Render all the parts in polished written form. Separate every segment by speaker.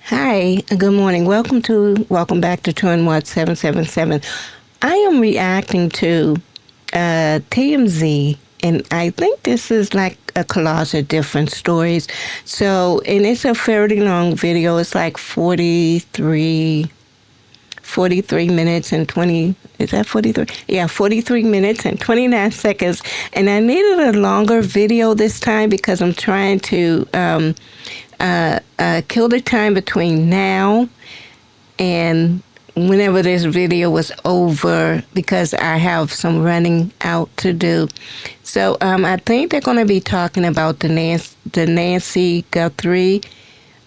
Speaker 1: Hi, good morning. Welcome back to Turn Watch 777. I am reacting to TMZ, and I think this is like a collage of different stories. So, and it's a fairly long video. It's like 43 minutes and 20, is that 43? Yeah, 43 minutes and 29 seconds. And I needed a longer video this time because I'm trying to kill the time between now and whenever this video was over, because I have some running out to do. So I think they're going to be talking about the Nancy Guthrie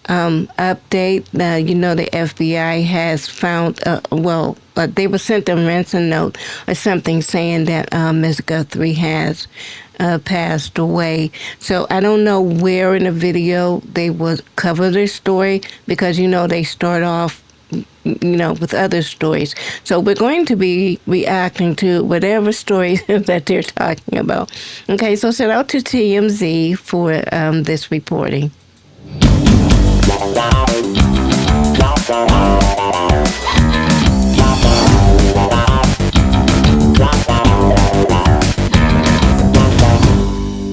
Speaker 1: update. The FBI has found, they were sent a ransom note or something saying that Ms. Guthrie has passed away. So I don't know where in the video they would cover this story, because, they start off, with other stories. So we're going to be reacting to whatever stories that they're talking about. Okay, so shout out to TMZ for this reporting.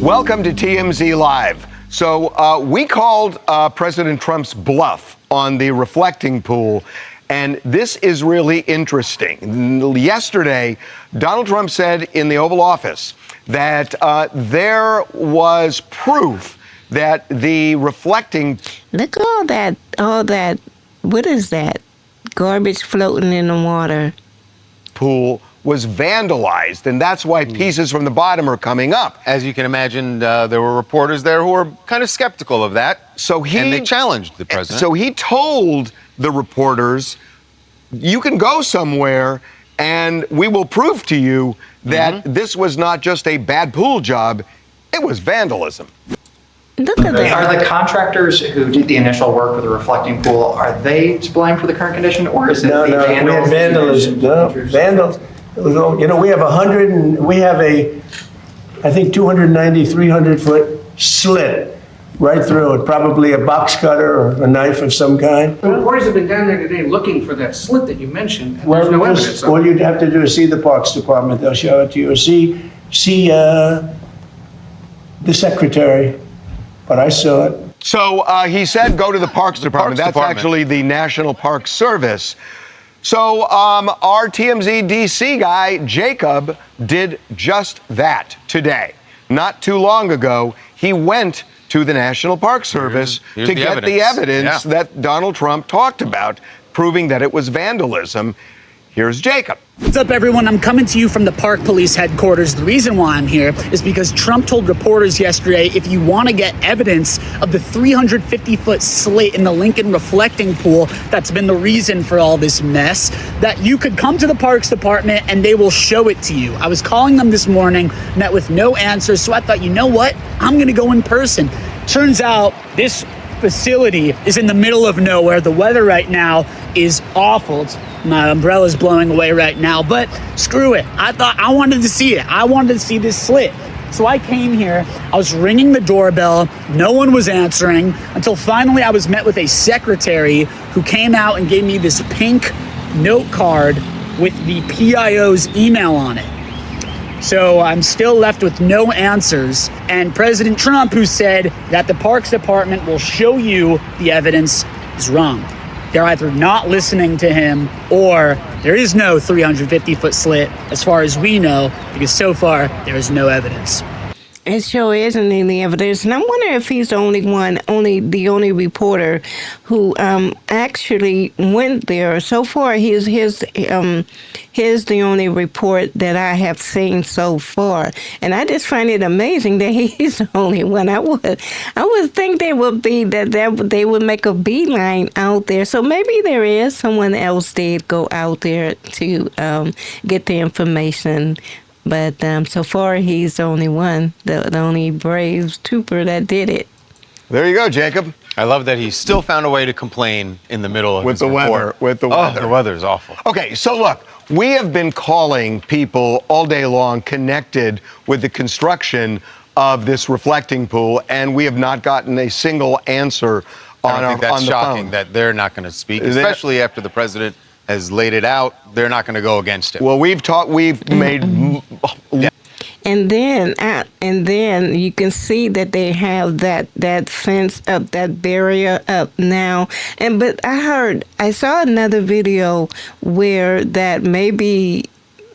Speaker 2: Welcome to TMZ Live. So we called President Trump's bluff on the reflecting pool, and this is really interesting. Yesterday, Donald Trump said in the Oval Office that there was proof that the reflecting...
Speaker 1: Look at all that, what is that? Garbage floating in the water.
Speaker 2: Pool was vandalized, and that's why pieces from the bottom are coming up.
Speaker 3: As you can imagine, there were reporters there who were kind of skeptical of that, and they challenged the president.
Speaker 2: So he told the reporters, you can go somewhere and we will prove to you that this was not just a bad pool job, it was vandalism.
Speaker 1: Look at that.
Speaker 4: Are the contractors who did the initial work with the reflecting pool, are they to blame for the current condition, or is it
Speaker 5: No, we had vandalism. No, vandals. We have I think 290, 300-foot slit right through it, probably a box cutter or a knife of some kind.
Speaker 6: The reporters have been down there today looking for that slit that you mentioned, and there's no evidence of it.
Speaker 5: All you'd have to do is see the Parks Department. They'll show it to you. Or see the secretary. But I saw it.
Speaker 2: So he said go to the Parks Department. That's actually the National Park Service. So our TMZ DC guy, Jacob, did just that today. Not too long ago, he went to the National Park Service to get the evidence that Donald Trump talked about, proving that it was vandalism. Here's Jacob.
Speaker 7: What's up, everyone? I'm coming to you from the Park Police headquarters. The reason why I'm here is because Trump told reporters yesterday, if you want to get evidence of the 350-foot slit in the Lincoln reflecting pool that's been the reason for all this mess, that you could come to the Parks Department and they will show it to you. I was calling them this morning, met with no answers, so I thought, you know what? I'm going to go in person. Turns out this facility is in the middle of nowhere. The weather right now is awful. My umbrella's blowing away right now, but screw it. I wanted to see it. I wanted to see this slit. So I came here, I was ringing the doorbell, no one was answering, until finally I was met with a secretary who came out and gave me this pink note card with the PIO's email on it. So I'm still left with no answers. And President Trump, who said that the Parks Department will show you the evidence, is wrong. They're either not listening to him, or there is no 350-foot slit, as far as we know, because so far there is no evidence.
Speaker 1: It sure isn't any evidence, and I'm wondering if he's the only reporter who actually went there. So far, here's the only report that I have seen so far, and I just find it amazing that he's the only one. I would think they would make a beeline out there. So maybe there is someone else did go out there to get the information. But so far, he's the only one, the only brave trooper that did it.
Speaker 2: There you go, Jacob.
Speaker 3: I love that he still found a way to complain in the middle of
Speaker 2: with the weather. With the weather.
Speaker 3: Oh, the weather's awful.
Speaker 2: Okay, so look, we have been calling people all day long connected with the construction of this reflecting pool, and we have not gotten a single answer
Speaker 3: I don't think that's shocking that they're not going to speak, especially after the president has laid it out. They're not going to go against it.
Speaker 2: Well, we've made.
Speaker 3: Yeah.
Speaker 1: And then you can see that they have that fence up, that barrier up now. But I saw another video where that maybe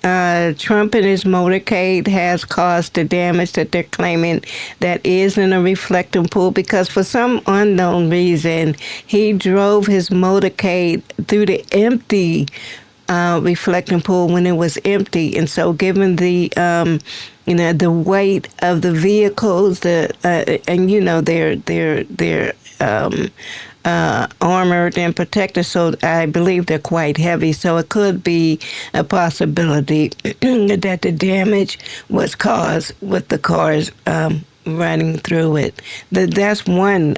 Speaker 1: Trump and his motorcade has caused the damage that they're claiming that is in a reflecting pool, because for some unknown reason he drove his motorcade through the empty reflecting pool when it was empty. And so given the the weight of the vehicles, they're armored and protected, so I believe they're quite heavy. So it could be a possibility that the damage was caused with the cars running through it. That's one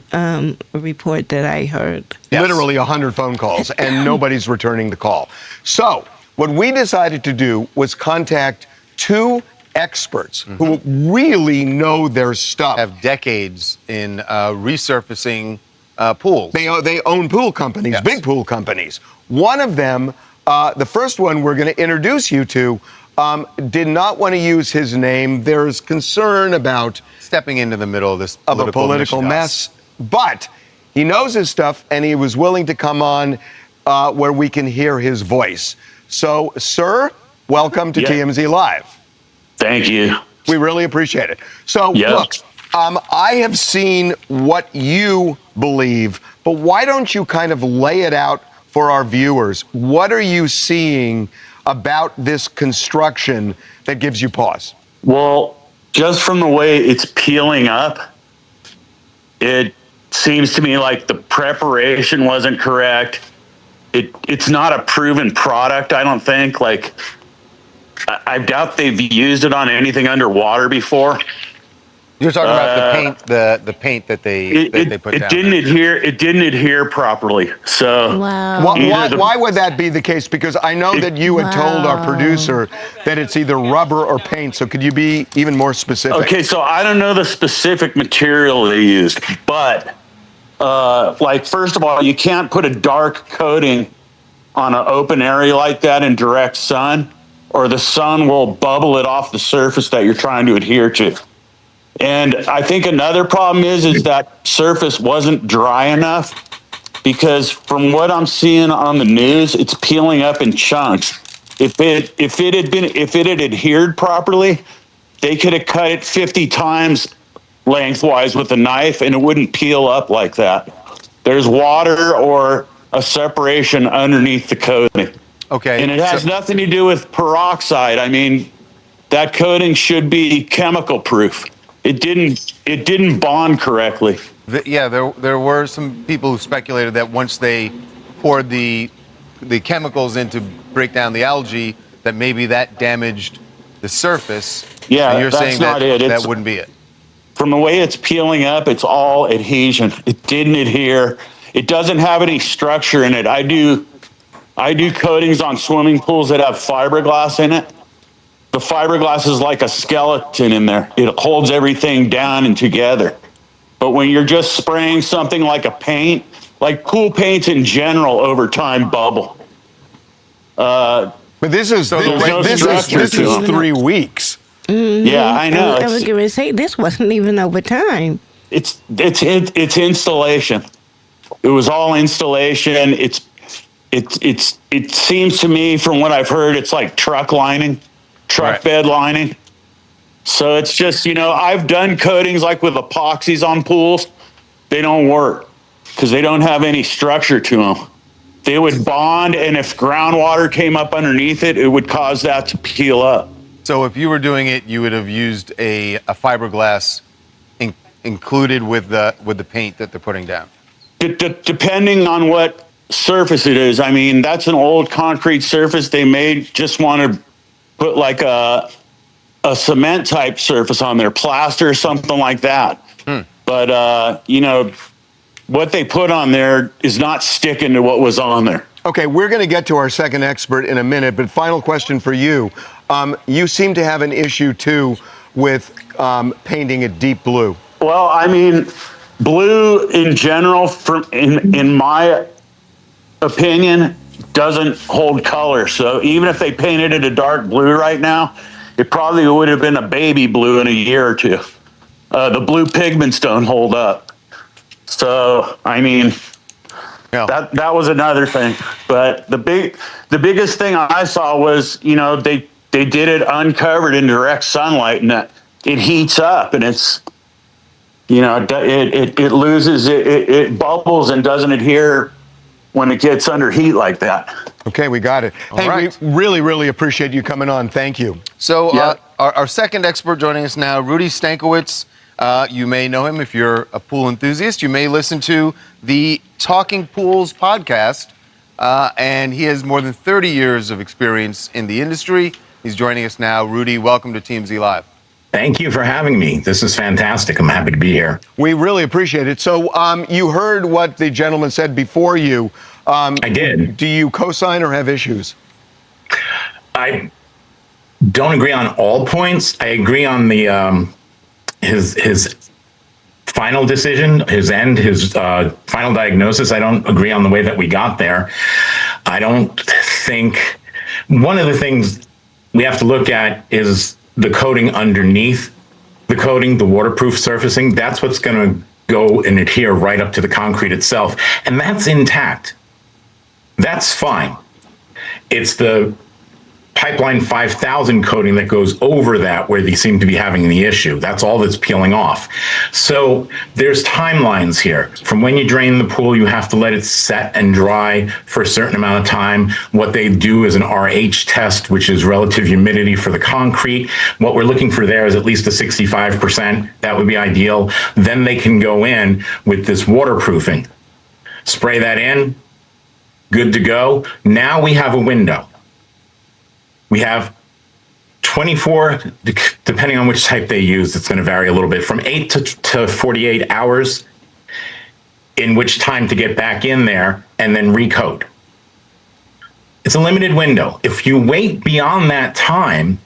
Speaker 1: report that I heard.
Speaker 2: Yes. Literally 100 phone calls, and nobody's returning the call. So what we decided to do was contact two experts who really know their stuff.
Speaker 3: Have decades in resurfacing pools.
Speaker 2: They own pool companies,
Speaker 3: yes.
Speaker 2: Big pool companies. One of them, the first one we're going to introduce you to, did not want to use his name. There's concern about
Speaker 3: stepping into the middle of this
Speaker 2: political mess, but he knows his stuff, and he was willing to come on where we can hear his voice. So, sir, welcome to TMZ Live.
Speaker 8: Thank you.
Speaker 2: We really appreciate it. So, look, I have seen what you believe, but why don't you kind of lay it out for our viewers? What are you seeing about this construction that gives you pause?
Speaker 8: Well, just from the way it's peeling up, it seems to me like the preparation wasn't correct. It's not a proven product, I don't think. Like, I doubt they've used it on anything underwater before.
Speaker 3: You're talking about the paint that they put down.
Speaker 8: It didn't adhere properly. So
Speaker 2: why would that be the case? Because I know that you had told our producer that it's either rubber or paint. So could you be even more specific?
Speaker 8: Okay, so I don't know the specific material they used, but like, first of all, you can't put a dark coating on an open area like that in direct sun, or the sun will bubble it off the surface that you're trying to adhere to. And I think another problem is that surface wasn't dry enough, because from what I'm seeing on the news, it's peeling up in chunks. If it had adhered properly, they could have cut it 50 times lengthwise with a knife and it wouldn't peel up like that. There's water or a separation underneath the coating.
Speaker 3: Okay.
Speaker 8: And it has nothing to do with peroxide. I mean, that coating should be chemical proof. It didn't bond correctly.
Speaker 3: There were some people who speculated that once they poured the chemicals in to break down the algae, that maybe that damaged the surface.
Speaker 8: Yeah,
Speaker 3: and you're
Speaker 8: that's
Speaker 3: saying
Speaker 8: not it.
Speaker 3: That wouldn't be it.
Speaker 8: From the way it's peeling up, it's all adhesion. It didn't adhere. It doesn't have any structure in it. I do coatings on swimming pools that have fiberglass in it. The fiberglass is like a skeleton in there. It holds everything down and together. But when you're just spraying something like a paint, like pool paints in general over time bubble.
Speaker 2: But this is 3 weeks.
Speaker 1: Mm-hmm.
Speaker 8: Yeah, I know.
Speaker 1: I was going to say this wasn't even over time.
Speaker 8: It's installation. It was all installation. It seems to me, from what I've heard, it's like truck bed lining. So it's just, I've done coatings like with epoxies on pools. They don't work because they don't have any structure to them. They would bond, and if groundwater came up underneath it, it would cause that to peel up.
Speaker 3: So if you were doing it, you would have used a fiberglass included with the paint that they're putting down.
Speaker 8: Depending on what surface it is. I mean, that's an old concrete surface. They may just want to put like a cement type surface on there, plaster or something like that. But, what they put on there is not sticking to what was on there.
Speaker 2: Okay, we're going to get to our second expert in a minute, but final question for you. You seem to have an issue, too, with painting it deep blue.
Speaker 8: Well, I mean, blue in general, in my opinion, doesn't hold color. So even if they painted it a dark blue right now, it probably would have been a baby blue in a year or two. The blue pigments don't hold up. So, I mean, that was another thing. But the biggest thing I saw was, they did it uncovered in direct sunlight, and it heats up, and it's, it loses, it bubbles and doesn't adhere when it gets under heat like that.
Speaker 2: Okay, we got it. Hey,
Speaker 3: right.
Speaker 2: we really, really appreciate you coming on. Thank you.
Speaker 3: So our second expert joining us now, Rudy Stankiewicz. You may know him if you're a pool enthusiast. You may listen to the Talking Pools podcast, and he has more than 30 years of experience in the industry. He's joining us now. Rudy, welcome to TMZ Live.
Speaker 9: Thank you for having me. This is fantastic. I'm happy to be here.
Speaker 2: We really appreciate it. So you heard what the gentleman said before you.
Speaker 9: I did.
Speaker 2: Do you co-sign or have issues?
Speaker 9: I don't agree on all points. I agree on the his final decision, his final diagnosis. I don't agree on the way that we got there. I don't think one of the things we have to look at is the coating underneath the coating, the waterproof surfacing. That's what's going to go and adhere right up to the concrete itself. And that's intact. That's fine. It's the Pipeline 5000 coating that goes over that where they seem to be having the issue. That's all that's peeling off. So there's timelines here. From when you drain the pool, you have to let it set and dry for a certain amount of time. What they do is an RH test, which is relative humidity for the concrete. What we're looking for there is at least a 65%. That would be ideal. Then they can go in with this waterproofing. Spray that in, good to go. Now we have a window. We have 24, depending on which type they use, it's going to vary a little bit, from 8 to 48 hours in which time to get back in there and then recoat. It's a limited window. If you wait beyond that time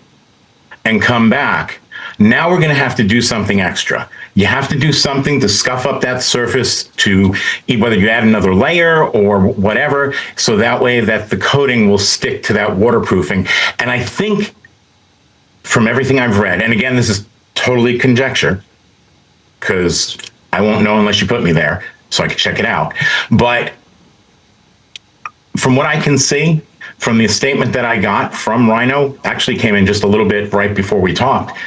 Speaker 9: and come back, now we're going to have to do something extra. You have to do something to scuff up that surface, to whether you add another layer or whatever, so that way that the coating will stick to that waterproofing. And I think from everything I've read, and again, this is totally conjecture, because I won't know unless you put me there so I can check it out. But from what I can see, from the statement that I got from Rhino, actually came in just a little bit right before we talked,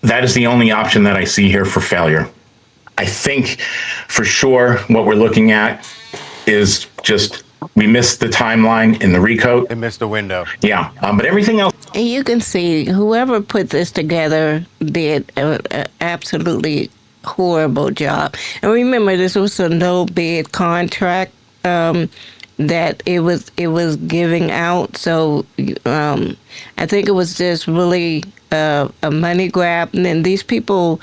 Speaker 9: that is the only option that I see here for failure. I think for sure what we're looking at is just we missed the timeline in the recoat.
Speaker 3: They missed a window.
Speaker 9: Yeah, but everything else.
Speaker 1: And you can see whoever put this together did an absolutely horrible job. And remember, this was a no bid contract that it was giving out. So I think it was just really a money grab. And then these people,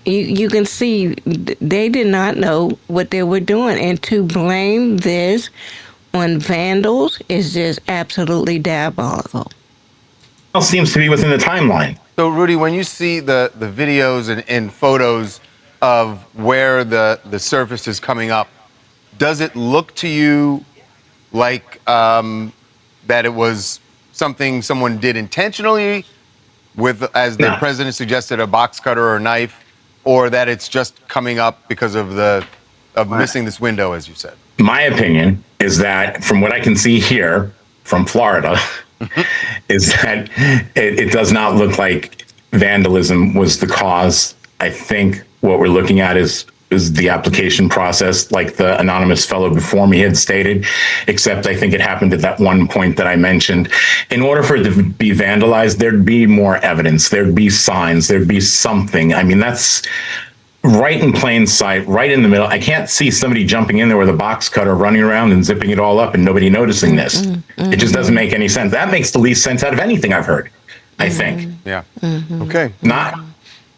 Speaker 1: you can see they did not know what they were doing. And to blame this on vandals is just absolutely diabolical.
Speaker 9: Else seems to be within the timeline.
Speaker 3: So, Rudy, when you see the videos and photos of where the surface is coming up, does it look to you like that it was something someone did intentionally with, as the president suggested, a box cutter or a knife, or that it's just coming up because of missing this window, as you said?
Speaker 9: My opinion is that from what I can see here from Florida, is that it does not look like vandalism was the cause. I think what we're looking at is the application process, like the anonymous fellow before me had stated, except I think it happened at that one point that I mentioned. In order for it to be vandalized, there'd be more evidence, there'd be signs, there'd be something. I mean, that's right in plain sight, right in the middle. I can't see somebody jumping in there with a box cutter, running around and zipping it all up and nobody noticing this. It just doesn't make any sense. That makes the least sense out of anything I've heard, I think.
Speaker 3: Yeah.
Speaker 2: Okay.
Speaker 9: Not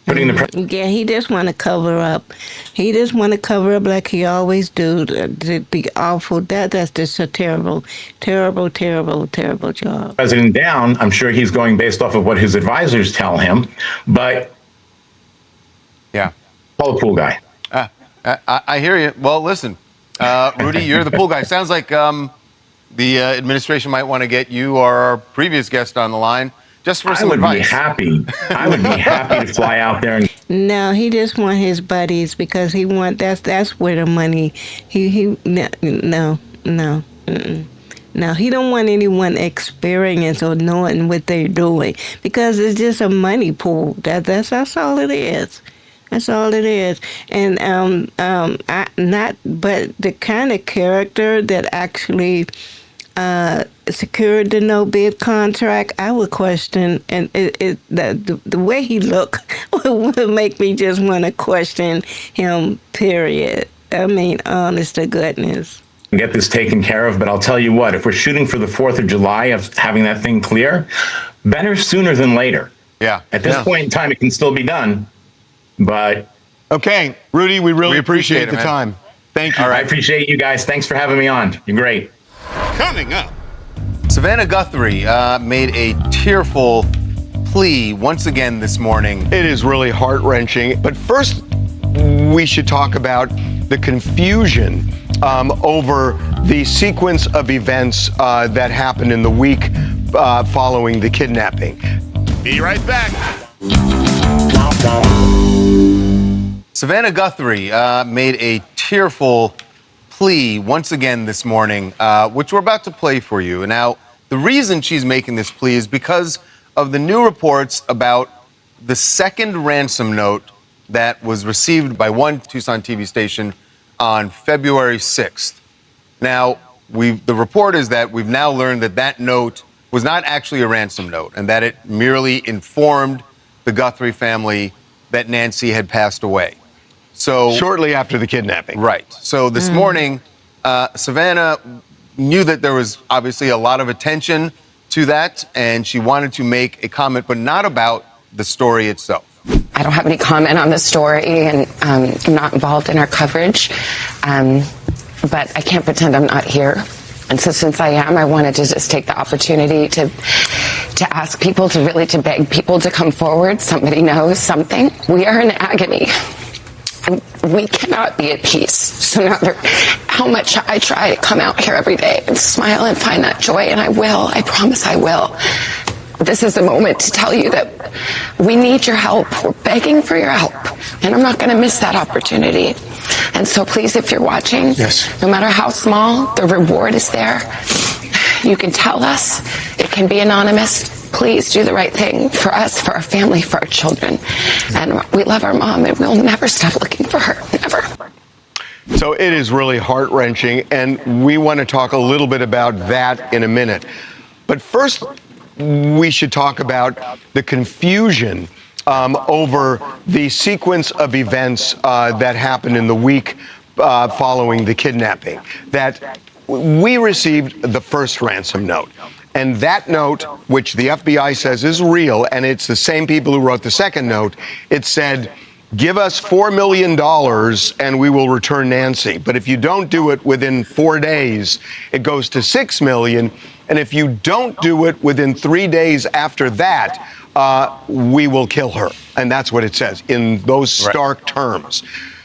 Speaker 9: putting the...
Speaker 1: Yeah, he just want to cover up. He just want to cover up like he always do. To be awful. That's just a terrible, terrible, terrible, terrible job.
Speaker 9: President down, I'm sure he's going based off of what his advisors tell him, but
Speaker 3: yeah,
Speaker 9: Call the pool guy.
Speaker 3: I hear you. Well, listen, Rudy, you're the pool guy. Sounds like the administration might want to get you or our previous guest on the line just for some advice.
Speaker 9: I would be happy to fly out there and.
Speaker 1: No, he just want his buddies because he want that's where the money. He no. No, he don't want anyone experience or knowing what they're doing because it's just a money pool. That's all it is. That's all it is. And but the kind of character that actually secured the no bid contract, I would question, and the way he looked would make me just want to question him. Period. I mean, honest to goodness.
Speaker 9: Get this taken care of, but I'll tell you what, if we're shooting for the 4th of July of having that thing clear, better sooner than later.
Speaker 3: Yeah.
Speaker 9: At this point in time, it can still be done, but.
Speaker 2: Okay, Rudy, we really appreciate the time. Thank you.
Speaker 9: All right, I appreciate you guys. Thanks for having me on. You're great.
Speaker 3: Coming up. Savannah Guthrie made a tearful plea once again this morning.
Speaker 2: It is really heart-wrenching, but first we should talk about the confusion over the sequence of events that happened in the week following the kidnapping.
Speaker 3: Be right back. Savannah Guthrie made a tearful plea once again this morning, which we're about to play for you. Now, the reason she's making this plea is because of the new reports about the second ransom note that was received by one Tucson TV station on February 6th. Now, the report is that we've now learned that that note was not actually a ransom note and that it merely informed the Guthrie family that Nancy had passed away. So
Speaker 2: shortly after the kidnapping.
Speaker 3: Right. So this morning, Savannah knew that there was obviously a lot of attention to that, and she wanted to make a comment, but not about the story itself.
Speaker 10: I don't have any comment on the story, and I'm not involved in our coverage, but I can't pretend I'm not here. And so since I am, I wanted to just take the opportunity to ask people, to beg people to come forward. Somebody knows something. We are in agony. And we cannot be at peace. So no matter how much I try to come out here every day and smile and find that joy, and I will, I promise I will. This is a moment to tell you that we need your help. We're begging for your help. And I'm not going to miss that opportunity. And so please, if you're watching, no matter how small, the reward is there. You can tell us. It can be anonymous. Please do the right thing for us, for our family, for our children. And we love our mom, and we'll never stop looking for her. Never.
Speaker 2: So it is really heart-wrenching, and we want to talk a little bit about that in a minute. But first, we should talk about the confusion over the sequence of events that happened in the week following the kidnapping. That we received the first ransom note. And that note, which the FBI says is real, and it's the same people who wrote the second note, it said, give us $4 million and we will return Nancy. But if you don't do it within 4 days, it goes to $6 million. And if you don't do it within 3 days after that, we will kill her. And that's what it says in those stark terms.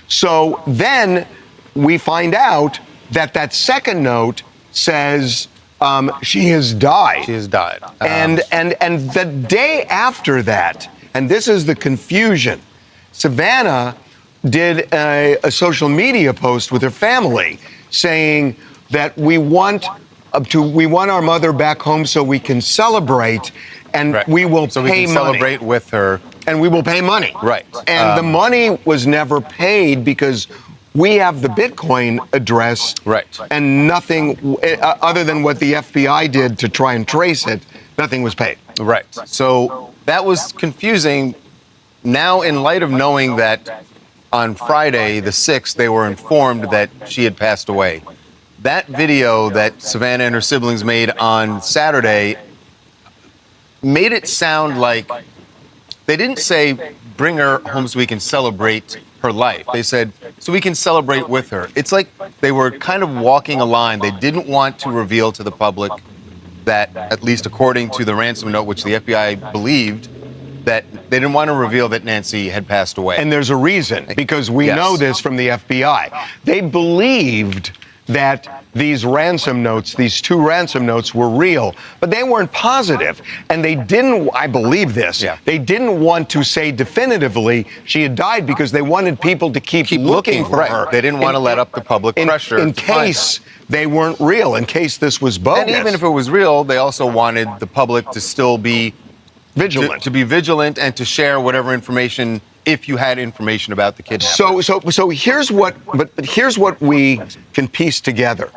Speaker 2: So then we find out that that second note says she has died.
Speaker 3: She has died.
Speaker 2: And the day after that, and this is the confusion, Savannah did a social media post with her family saying that we want our mother back home so we can celebrate, and we will
Speaker 3: so
Speaker 2: pay
Speaker 3: we can
Speaker 2: money.
Speaker 3: Celebrate with her.
Speaker 2: And we will pay money.
Speaker 3: Right.
Speaker 2: And the money was never paid because we have the Bitcoin address.
Speaker 3: Right.
Speaker 2: And nothing, other than what the FBI did to try and trace it, nothing was paid.
Speaker 3: Right. So that was confusing. Now, in light of knowing that on Friday, the 6th, they were informed that she had passed away, that video that Savannah and her siblings made on Saturday made it sound like they didn't say, bring her home so we can celebrate her life. They said, so we can celebrate with her. It's like they were kind of walking a line. They didn't want to reveal to the public that, at least according to the ransom note, which the FBI believed, that They didn't want to reveal that Nancy had passed away.
Speaker 2: And there's a reason, because we know this from the FBI. They believed that these ransom notes, these 2 ransom notes were real, but they weren't positive. And they didn't, I believe this, they didn't want to say definitively she had died because they wanted people to keep looking for her.
Speaker 3: They didn't want to let up the public pressure.
Speaker 2: In case they weren't real, in case this was bogus.
Speaker 3: And even if it was real, they also wanted the public to still be
Speaker 2: vigilant.
Speaker 3: To be vigilant and to share whatever information, if you had information about the kidnapping.
Speaker 2: So here's what we can piece together.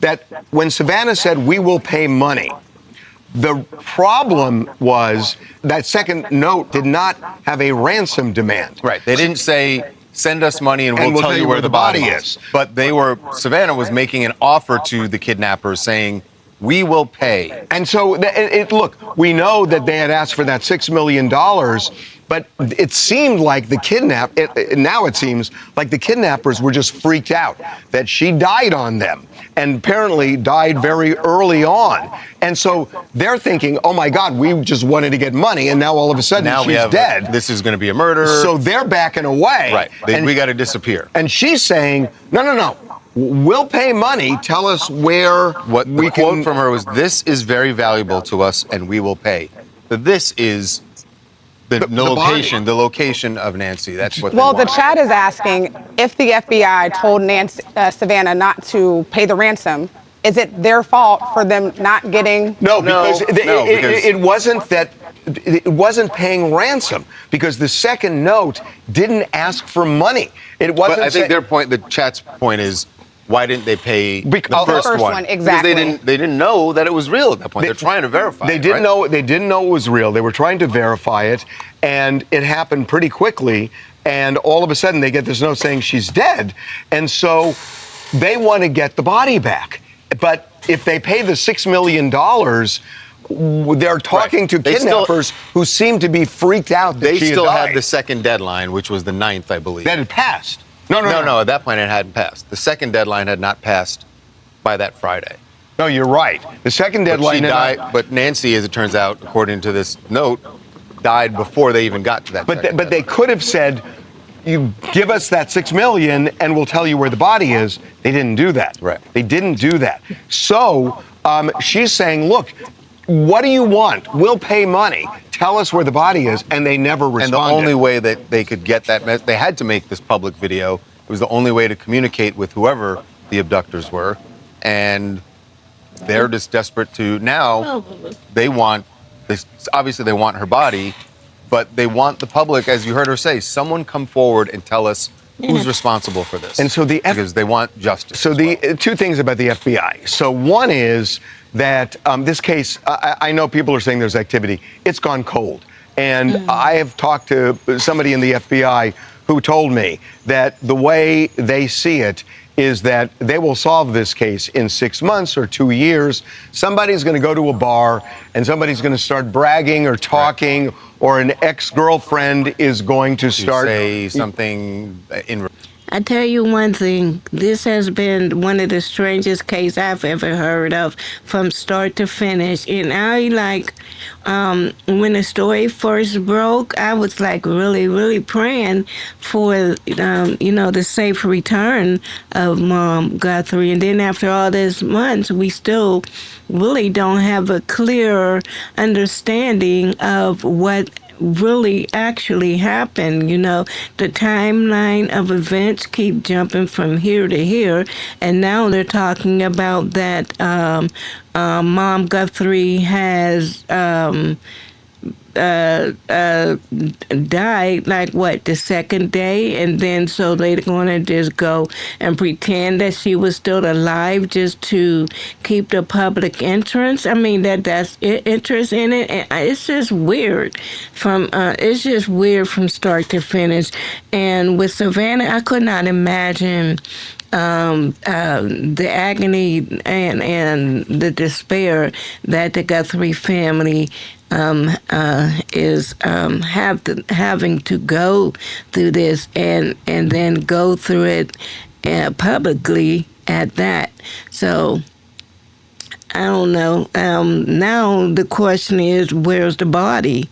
Speaker 2: That when Savannah said, we will pay money, the problem was that second note did not have a ransom demand.
Speaker 3: Right. They didn't say, send us money and we'll tell you where the body is. But Savannah was making an offer to the kidnappers saying, we will pay.
Speaker 2: And so, look, we know that they had asked for that $6 million, but it seemed like now it seems like the kidnappers were just freaked out that she died on them, and apparently died very early on. And so they're thinking, oh my God, we just wanted to get money, and now all of a sudden she's dead.
Speaker 3: This is going to be a murder.
Speaker 2: So they're backing away.
Speaker 3: Right. We got to disappear.
Speaker 2: And she's saying, no. We'll pay money. Tell us where
Speaker 3: the quote from her was, this is very valuable to us and we will pay. But this is the location of Nancy. That's what
Speaker 11: the chat is asking if the FBI told Savannah not to pay the ransom, is it their fault for them not getting?
Speaker 2: No, because it wasn't that. It wasn't paying ransom, because the second note didn't ask for money. It wasn't.
Speaker 3: But I think the chat's point is, why didn't they pay the first one?
Speaker 11: Exactly.
Speaker 3: Because they didn't know that it was real at that point. They're trying to verify.
Speaker 2: They didn't know it was real. They were trying to verify it, and it happened pretty quickly. And all of a sudden, they get this note saying she's dead, and so they want to get the body back. But if they pay the $6 million, they're talking to kidnappers who seem to be freaked out that
Speaker 3: they
Speaker 2: she
Speaker 3: still
Speaker 2: had
Speaker 3: had the second deadline, which was the 9th, I believe.
Speaker 2: That had passed. No.
Speaker 3: At that point, it hadn't passed. The second deadline had not passed by that Friday.
Speaker 2: No, you're right. The second deadline
Speaker 3: but Nancy, as it turns out, according to this note, died before they even got to that.
Speaker 2: But they could have said, you give us that $6 million and we'll tell you where the body is. They didn't do that.
Speaker 3: Right.
Speaker 2: They didn't do that. So she's saying, look, what do you want? We'll pay money. Tell us where the body is. And they never responded.
Speaker 3: And the only way that they could get that they had to make this public video. It was the only way to communicate with whoever the abductors were. And they're just desperate to now. Obviously they want her body, but they want the public, as you heard her say, someone come forward and tell us who's responsible for this.
Speaker 2: And so
Speaker 3: because they want justice.
Speaker 2: So the 2 things about the FBI. So one is that this case, I know people are saying there's activity. It's gone cold. And I have talked to somebody in the FBI who told me that the way they see it is that they will solve this case in 6 months or 2 years. Somebody's going to go to a bar and somebody's going to start bragging or talking, or an ex-girlfriend is going to start
Speaker 3: say something in.
Speaker 1: I tell you one thing, this has been one of the strangest cases I've ever heard of from start to finish. And when the story first broke, I was really, really praying for, the safe return of Mom Guthrie. And then after all these months, we still really don't have a clear understanding of what really actually happened. The timeline of events keep jumping from here to here, and now they're talking about that Mom Guthrie has died the second day, and then so they're gonna just go and pretend that she was still alive just to keep the public interest. I mean that's interest in it, and it's just weird from start to finish. And with Savannah, I could not imagine the agony and the despair that the Guthrie family is having to go through this and then go through it publicly at that. So I don't know. Now the question is, where's the body?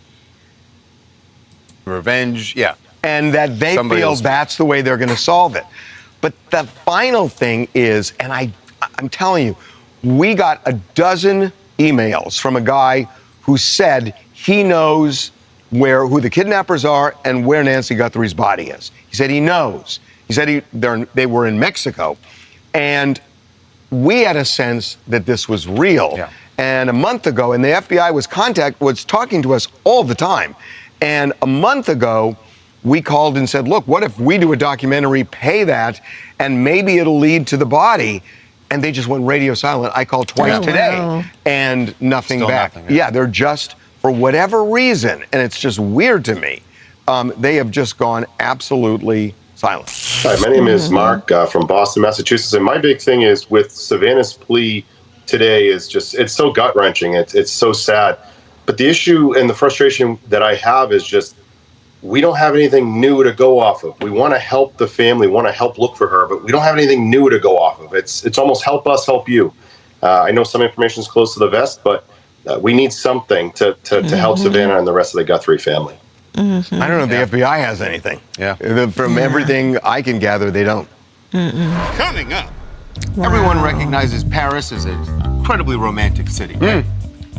Speaker 3: Revenge, yeah.
Speaker 2: And that they feel that's the way they're going to solve it. But the final thing is, and I'm telling you, we got a dozen emails from a guy who said he knows who the kidnappers are and where Nancy Guthrie's body is. He said he knows. He said they were in Mexico. And we had a sense that this was real.
Speaker 3: Yeah.
Speaker 2: And a month ago, and the FBI was talking to us all the time. And a month ago, we called and said, look, what if we do a documentary, pay that, and maybe it'll lead to the body? And they just went radio silent. I called twice today, and nothing back. Yeah, they're just, for whatever reason, and it's just weird to me, they have just gone absolutely silent.
Speaker 12: Hi, my name is Mark from Boston, Massachusetts, and my big thing is with Savannah's plea today is just, it's so gut-wrenching. It's so sad. But the issue and the frustration that I have is just, we don't have anything new to go off of. We want to help the family, want to help look for her, but we don't have anything new to go off of. It's almost help us, help you. I know some information is close to the vest, but we need something to help Savannah and the rest of the Guthrie family.
Speaker 2: I don't know if the FBI has anything.
Speaker 3: Yeah.
Speaker 2: From everything I can gather, they don't.
Speaker 3: Coming up. Everyone recognizes Paris as an incredibly romantic city, right?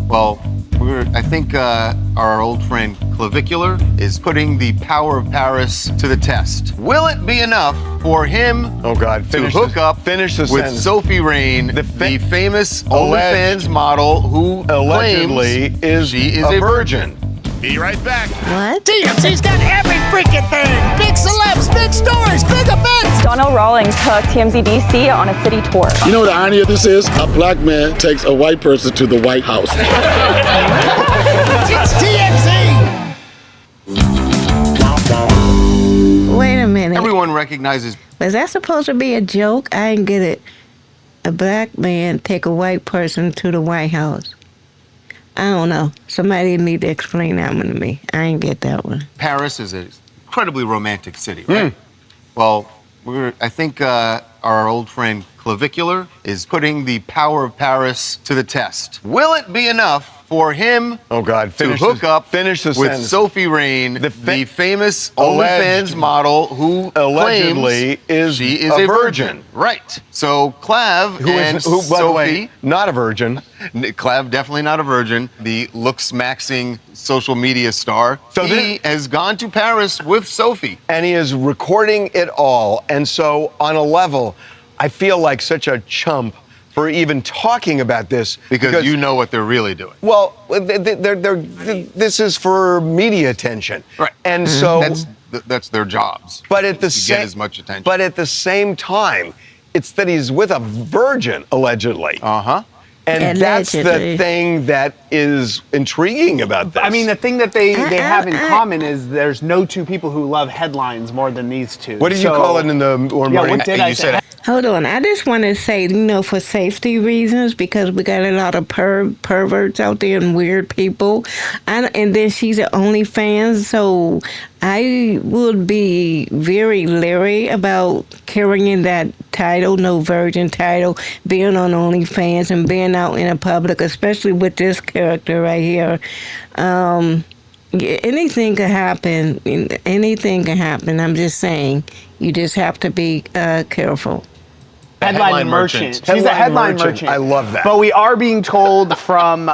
Speaker 3: Well, I think our old friend Clavicular is putting the power of Paris to the test. Will it be enough for him to hook up with Sophie Rain, the famous OnlyFans model who
Speaker 2: allegedly
Speaker 3: claims she is a virgin?
Speaker 9: Be right back.
Speaker 1: What?
Speaker 7: TMZ's got every freaking thing. Big celebs, big stories, big events.
Speaker 13: Donnell Rawlings took TMZ DC on a city tour.
Speaker 14: You know what the irony of this is? A black man takes a white person to the White House.
Speaker 7: It's TMZ.
Speaker 1: Wait a minute.
Speaker 3: Everyone recognizes.
Speaker 1: Was that supposed to be a joke? I didn't get it. A black man take a white person to the White House. I don't know. Somebody need to explain that one to me. I ain't get that one.
Speaker 3: Paris is an incredibly romantic city, right? Well, I think our old friend Clavicular is putting the power of Paris to the test. Will it be enough for him to hook up with Sophie Rain, the famous OnlyFans model who
Speaker 2: allegedly
Speaker 3: claims she is a virgin? Right. So Clav
Speaker 2: who, by the way, not a virgin.
Speaker 3: Clav, definitely not a virgin. The looks-maxing social media star. So he has gone to Paris with Sophie.
Speaker 2: And he is recording it all. And so on a level, I feel like such a chump for even talking about this.
Speaker 3: Because you know what they're really doing.
Speaker 2: Well, this is for media attention.
Speaker 3: Right.
Speaker 2: And so
Speaker 3: that's their jobs.
Speaker 2: But at the
Speaker 3: get as much attention.
Speaker 2: But at the same time, it's that he's with a virgin, allegedly. And that's the thing that is intriguing about this.
Speaker 15: I mean, the thing that they have in common is there's no two people who love headlines more than these two.
Speaker 2: What did you call it in the morning?
Speaker 15: Yeah, what did I say?
Speaker 1: Hold on. I just want to say, for safety reasons, because we got a lot of perverts out there and weird people. And then she's an OnlyFans, so I would be very leery about carrying that title, no virgin title, being on OnlyFans and being out in the public, especially with this character right here. Anything could happen. Anything can happen. I'm just saying, you just have to be careful.
Speaker 15: Headline merchant. She's a headline merchant.
Speaker 2: I love that.
Speaker 15: But we are being told from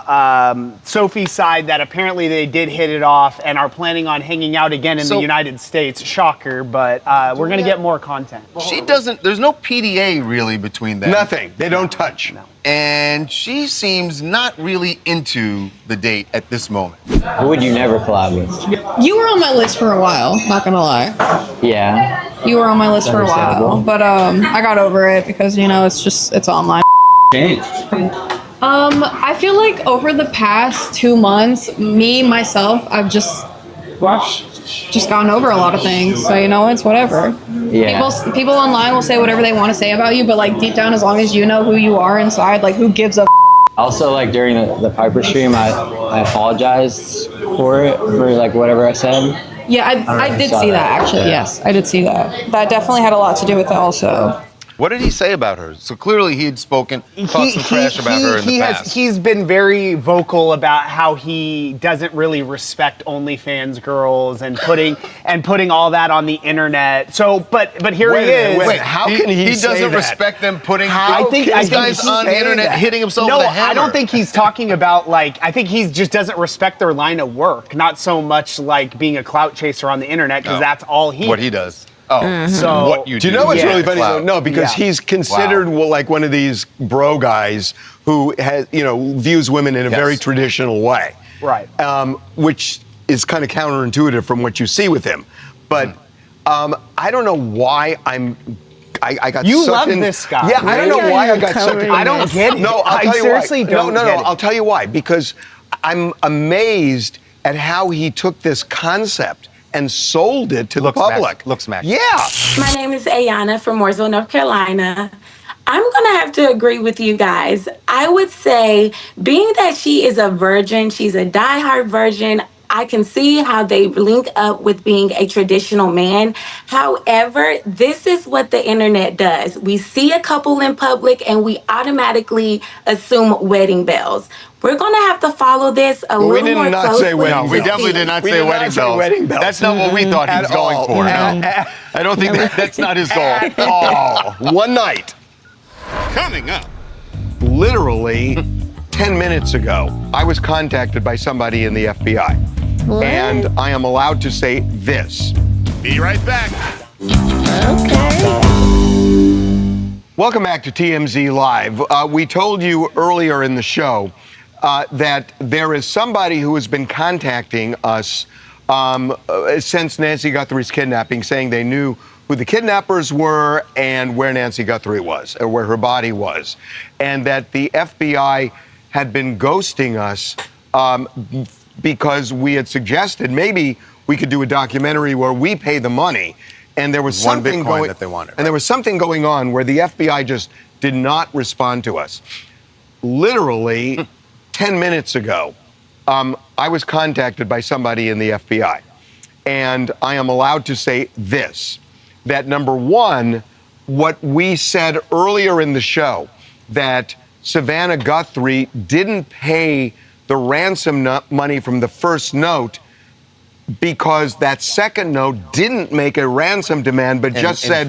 Speaker 15: Sophie's side that apparently they did hit it off and are planning on hanging out again in the United States. Shocker, but we're going to get more content.
Speaker 3: She doesn't, there's no PDA really between them.
Speaker 2: Nothing. They don't touch.
Speaker 3: No. And she seems not really into the date at this moment.
Speaker 16: Who would you never collab with?
Speaker 17: You were on my list for a while, not gonna lie.
Speaker 16: Yeah.
Speaker 17: You were on my list for a while, but I got over it because it's online.
Speaker 16: Changed.
Speaker 17: I feel like over the past 2 months, myself, I've just gotten over a lot of things. So it's whatever.
Speaker 16: Yeah.
Speaker 17: People online will say whatever they want to say about you, but deep down, as long as you know who you are inside, who gives a
Speaker 16: Also, during the Piper stream, I apologized for it, for whatever I said.
Speaker 17: Yeah, I did see that actually. Yes, I did see that. That definitely had a lot to do with it also.
Speaker 3: What did he say about her? So clearly he had spoken, talked some trash about her in the past.
Speaker 15: He's been very vocal about how he doesn't really respect OnlyFans girls and putting all that on the internet. So, but here he is.
Speaker 2: Wait, how can he say
Speaker 3: doesn't
Speaker 2: that?
Speaker 3: respect them putting?
Speaker 15: I think
Speaker 3: this guy's on the internet hitting himself
Speaker 15: No,
Speaker 3: with a hammer.
Speaker 15: I don't think he's talking about I think he just doesn't respect their line of work. Not so much like being a clout chaser on the internet because that's all
Speaker 3: what he does.
Speaker 15: So
Speaker 3: what you
Speaker 2: do you know what's really funny?
Speaker 3: Wow.
Speaker 2: No, because he's considered like one of these bro guys who has, views women in a very traditional way.
Speaker 15: Right.
Speaker 2: Which is kind of counterintuitive from what you see with him. But I don't know why I got
Speaker 15: You
Speaker 2: sucked
Speaker 15: love
Speaker 2: in.
Speaker 15: this guy.
Speaker 2: Yeah, I don't know why I got sucked in.
Speaker 15: I don't get it.
Speaker 2: No, I'll
Speaker 15: I
Speaker 2: tell you
Speaker 15: seriously
Speaker 2: why.
Speaker 15: don't
Speaker 2: No,
Speaker 15: get it.
Speaker 2: I'll tell you why. Because I'm amazed at how he took this concept and sold it to the public.
Speaker 3: Looks smack.
Speaker 2: Yeah.
Speaker 18: My name is Ayana from Mooresville, North Carolina. I'm going to have to agree with you guys. I would say, being that she is a virgin, she's a diehard virgin, I can see how they link up with being a traditional man. However, this is what the internet does. We see a couple in public and we automatically assume wedding bells. We're going to have to follow this a little more closely.
Speaker 3: No, we definitely did not say wedding bells. That's not what we thought he was going for. No. I don't think that's not his goal.
Speaker 2: One night.
Speaker 3: Coming up.
Speaker 2: Literally 10 minutes ago, I was contacted by somebody in the FBI.
Speaker 1: What?
Speaker 2: And I am allowed to say this.
Speaker 3: Be right back.
Speaker 1: Okay.
Speaker 2: Welcome back to TMZ Live. We told you earlier in the show that there is somebody who has been contacting us since Nancy Guthrie's kidnapping, saying they knew who the kidnappers were and where Nancy Guthrie was, or where her body was, and that the FBI had been ghosting us because we had suggested maybe we could do a documentary where we pay the money, and there was something
Speaker 3: Bitcoin that they wanted,
Speaker 2: and there was something going on where the FBI just did not respond to us. Literally 10 minutes ago, I was contacted by somebody in the FBI, and I am allowed to say this, that number one, what we said earlier in the show, that Savannah Guthrie didn't pay the ransom money from the first note because that second note didn't make a ransom demand, but just said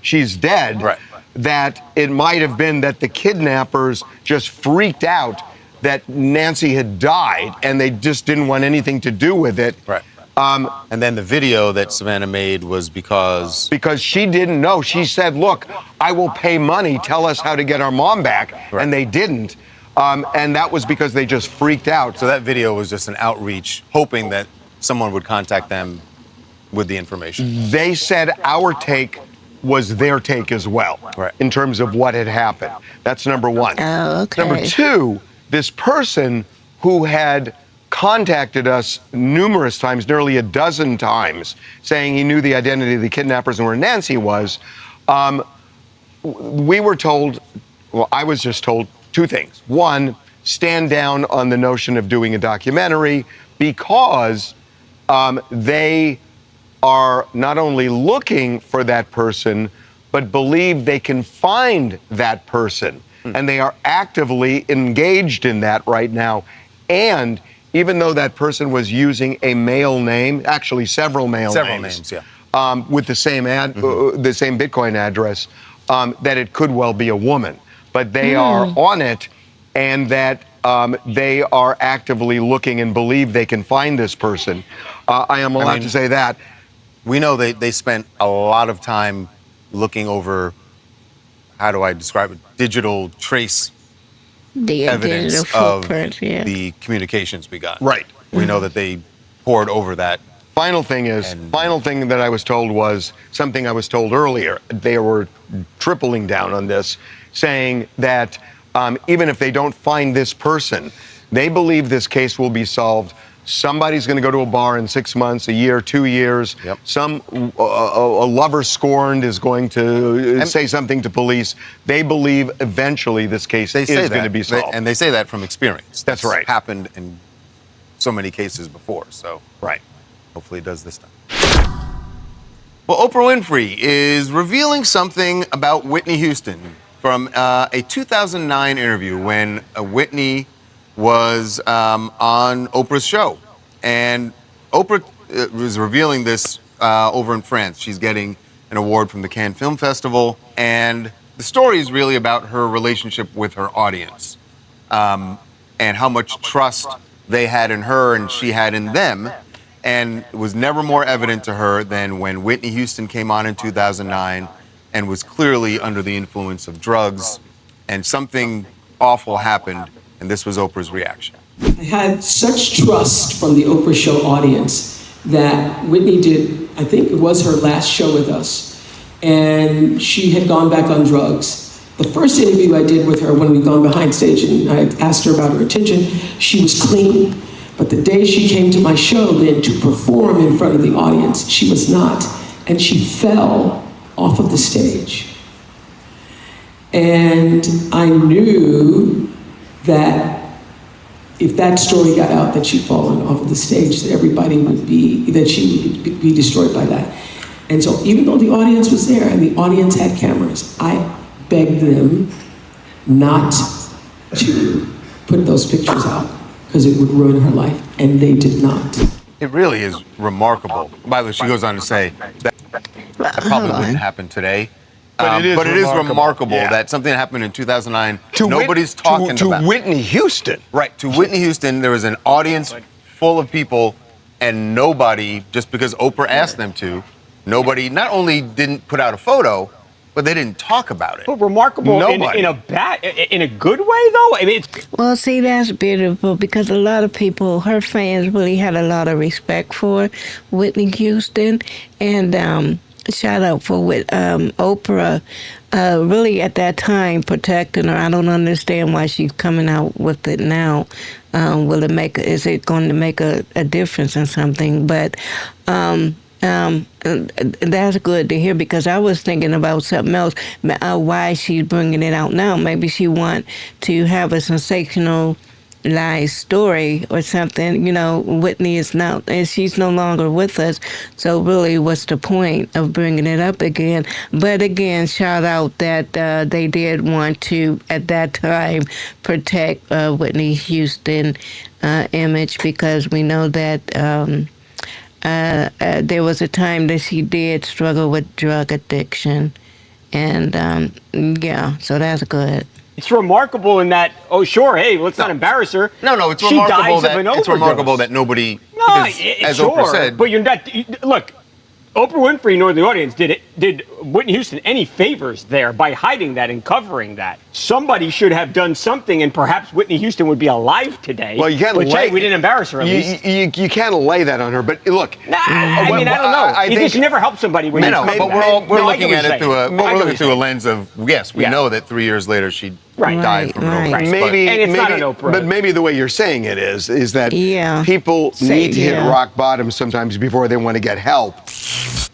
Speaker 2: she's dead.
Speaker 3: Right.
Speaker 2: That it might have been that the kidnappers just freaked out that Nancy had died and they just didn't want anything to do with it.
Speaker 3: Right. And then the video that Savannah made was because
Speaker 2: she didn't know. She said, look, I will pay money, tell us how to get our mom back. Right. And they didn't. And that was because they just freaked out.
Speaker 3: So that video was just an outreach, hoping that someone would contact them with the information.
Speaker 2: They said our take was their take as well,
Speaker 3: right,
Speaker 2: in terms of what had happened. That's number one.
Speaker 1: Oh, okay.
Speaker 2: Number two, this person who had contacted us numerous times, nearly a dozen times, saying he knew the identity of the kidnappers and where Nancy was, we were told, well, I was just told two things. One, stand down on the notion of doing a documentary because they are not only looking for that person, but believe they can find that person. And they are actively engaged in that right now. And even though that person was using a male name, actually several names, yeah, with the same the same Bitcoin address, that it could well be a woman. But they are on it, and that they are actively looking and believe they can find this person. I am allowed to say that.
Speaker 3: We know they spent a lot of time looking over, how do I describe it, digital trace evidence of the communications we got.
Speaker 2: Right.
Speaker 3: We know that they poured over that.
Speaker 2: Final thing that I was told was something I was told earlier. They were tripling down on this, saying that even if they don't find this person, they believe this case will be solved. Somebody's going to go to a bar in 6 months, a year, 2 years. Yep. A lover scorned is going to say something to police. They believe eventually this case is going to be solved.
Speaker 3: And they say that from experience.
Speaker 2: That's right.
Speaker 3: Happened in so many cases before. So
Speaker 2: right.
Speaker 3: Hopefully it does this time. Well, Oprah Winfrey is revealing something about Whitney Houston from a 2009 interview when Whitney was on Oprah's show. And Oprah was revealing this over in France. She's getting an award from the Cannes Film Festival. And the story is really about her relationship with her audience and how much trust they had in her and she had in them. And it was never more evident to her than when Whitney Houston came on in 2009 and was clearly under the influence of drugs, and something awful happened, and this was Oprah's reaction.
Speaker 19: I had such trust from the Oprah show audience that Whitney did, I think it was her last show with us, and she had gone back on drugs. The first interview I did with her when we'd gone behind stage and I asked her about her attention, she was clean. But the day she came to my show then to perform in front of the audience, she was not. And she fell off of the stage. And I knew that if that story got out that she'd fallen off of the stage, that that she would be destroyed by that. And so even though the audience was there and the audience had cameras, I begged them not to put those pictures out, because it would ruin her life, and they did not.
Speaker 3: It really is remarkable. By the way, she goes on to say that probably wouldn't happen today. But it is remarkable that something that happened in 2009, nobody's talking about.
Speaker 2: To Whitney Houston.
Speaker 3: Right, to Whitney Houston, there was an audience full of people, and nobody, just because Oprah asked them to, nobody not only didn't put out a photo, but they didn't talk about it.
Speaker 15: But remarkable in a good way, though? I mean,
Speaker 1: well, see, that's beautiful because a lot of people, her fans really had a lot of respect for Whitney Houston. And shout out for Oprah, really at that time protecting her. I don't understand why she's coming out with it now. Is it going to make a difference in something? But that's good to hear because I was thinking about something else. Why she's bringing it out now? Maybe she want to have a sensationalized story or something. You know, Whitney is now, and she's no longer with us. So really, what's the point of bringing it up again? But again, shout out that they did want to at that time protect Whitney Houston image because we know that. There was a time that she did struggle with drug addiction. And, so that's good.
Speaker 15: It's remarkable in that, hey, let's not embarrass her.
Speaker 3: No, it's
Speaker 15: she
Speaker 3: remarkable
Speaker 15: dies of an overdose.
Speaker 3: that nobody, as
Speaker 15: sure,
Speaker 3: Oprah said.
Speaker 15: But you're not, look, Oprah Winfrey nor the audience did Whitney Houston any favors there by hiding that and covering that. Somebody should have done something, and perhaps Whitney Houston would be alive today.
Speaker 2: Well, you can't
Speaker 15: we didn't embarrass her. At least
Speaker 2: you can't lay that on her. But look,
Speaker 15: I mean, I don't know. I think you never help somebody when
Speaker 3: but we're looking at it through a lens of we know that 3 years later she died from an overdose.
Speaker 15: And it's not an Oprah.
Speaker 2: But maybe the way you're saying it is that people need to hit rock bottom sometimes before they want to get help.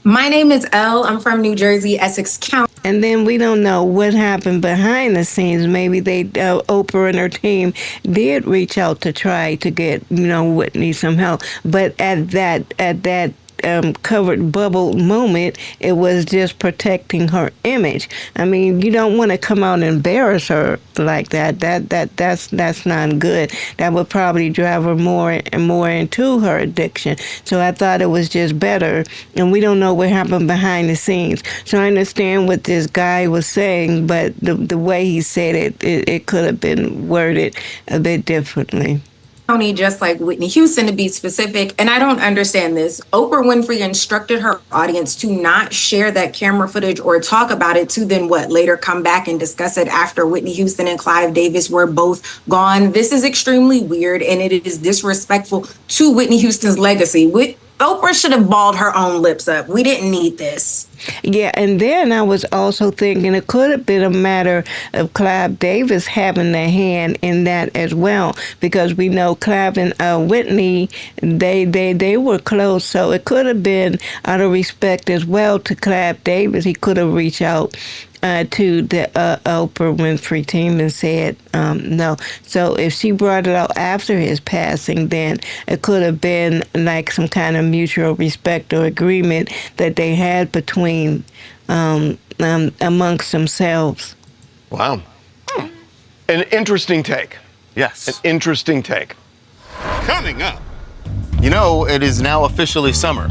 Speaker 20: My name is Elle. I'm from New Jersey, Essex County.
Speaker 1: And then we don't know what happened behind the scenes. Maybe Oprah and her team did reach out to try to get, Whitney some help. But at that covered bubble moment, it was just protecting her image. I mean, you don't want to come out and embarrass her like that. That's not good. That would probably drive her more and more into her addiction. So I thought it was just better. And we don't know what happened behind the scenes. So I understand what this guy was saying, but the way he said it could have been worded a bit differently.
Speaker 20: Just like Whitney Houston, to be specific, and I don't understand this. Oprah Winfrey instructed her audience to not share that camera footage or talk about it to then later come back and discuss it after Whitney Houston and Clive Davis were both gone. This is extremely weird and it is disrespectful to Whitney Houston's legacy. Oprah should have balled her own lips up. We didn't need this.
Speaker 1: Yeah, and then I was also thinking it could have been a matter of Clive Davis having a hand in that as well, because we know Clive and Whitney, they were close, so it could have been out of respect as well to Clive Davis. He could have reached out to the Oprah Winfrey team and said no. So if she brought it up after his passing, then it could have been like some kind of mutual respect or agreement that they had between amongst themselves.
Speaker 2: Wow. An interesting take.
Speaker 3: Yes.
Speaker 2: An interesting take.
Speaker 3: Coming up. You know, it is now officially summer.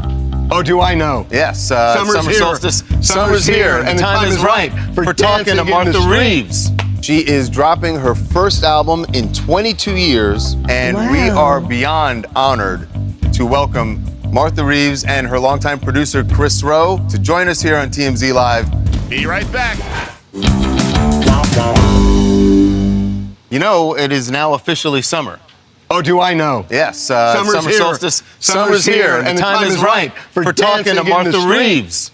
Speaker 2: Oh, do I know?
Speaker 3: Yes.
Speaker 2: Summer's
Speaker 3: summer
Speaker 2: here.
Speaker 3: solstice.
Speaker 2: Summer's here,
Speaker 3: and the time is right for talking to Martha Reeves. She is dropping her first album in 22 years, and we are beyond honored to welcome Martha Reeves and her longtime producer, Chris Rowe, to join us here on TMZ Live. Be right back. You know, it is now officially summer.
Speaker 2: Oh, do I know?
Speaker 3: Yes. Summer solstice. Summer's here, and the time is right for talking to Martha Reeves.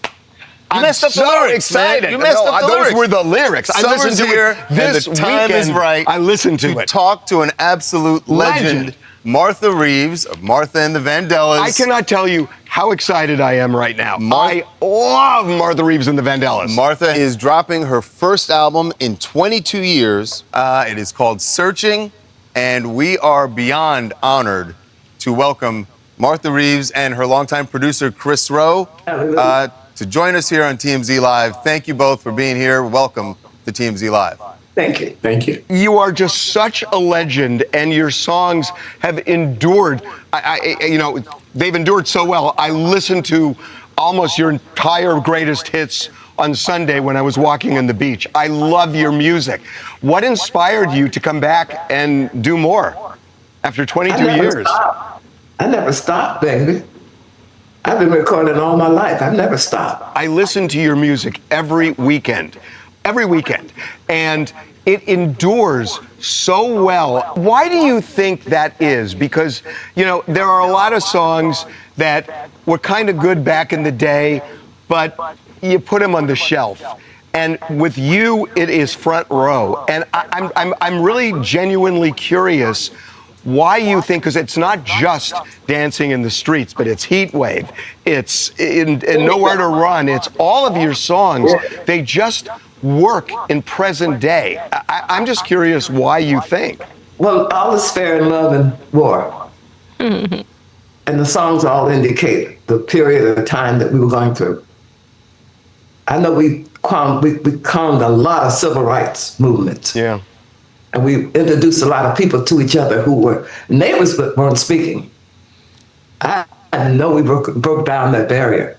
Speaker 3: You messed up the lyrics,
Speaker 2: excited.
Speaker 3: man. You messed up the lyrics.
Speaker 2: Those were the lyrics. I listened to
Speaker 3: here,
Speaker 2: it this
Speaker 3: and the time
Speaker 2: weekend.
Speaker 3: is right.
Speaker 2: I listened to it.
Speaker 3: Talk to an absolute legend, Martha Reeves of Martha and the Vandellas.
Speaker 2: I cannot tell you how excited I am right now. I love Martha Reeves and the Vandellas.
Speaker 3: Martha is dropping her first album in 22 years. It is called Searching, and we are beyond honored to welcome Martha Reeves and her longtime producer, Chris Rowe, to join us here on TMZ Live. Thank you both for being here. Welcome to TMZ Live.
Speaker 5: Thank you. Thank you.
Speaker 2: You are just such a legend, and your songs have endured. They've endured so well. I listened to almost your entire greatest hits on Sunday when I was walking on the beach. I love your music. What inspired you to come back and do more after 22 years?
Speaker 21: I never stopped, baby. I've been recording all my life. I've never stopped.
Speaker 2: I listen to your music every weekend, and it endures so well. Why do you think that is? Because, there are a lot of songs that were kind of good back in the day, but you put them on the shelf. And with you, it is front row. And I'm really genuinely curious why you think, because it's not just Dancing in the Streets, but it's Heat Wave, it's in Nowhere to Run, it's all of your songs. They just work in present day. I'm just curious why you think.
Speaker 21: Well, all is fair in love and war. And the songs all indicate the period of time that we were going through. I know we calmed a lot of civil rights movements.
Speaker 2: Yeah.
Speaker 21: And we introduced a lot of people to each other who were neighbors but weren't speaking. I know we broke down that barrier.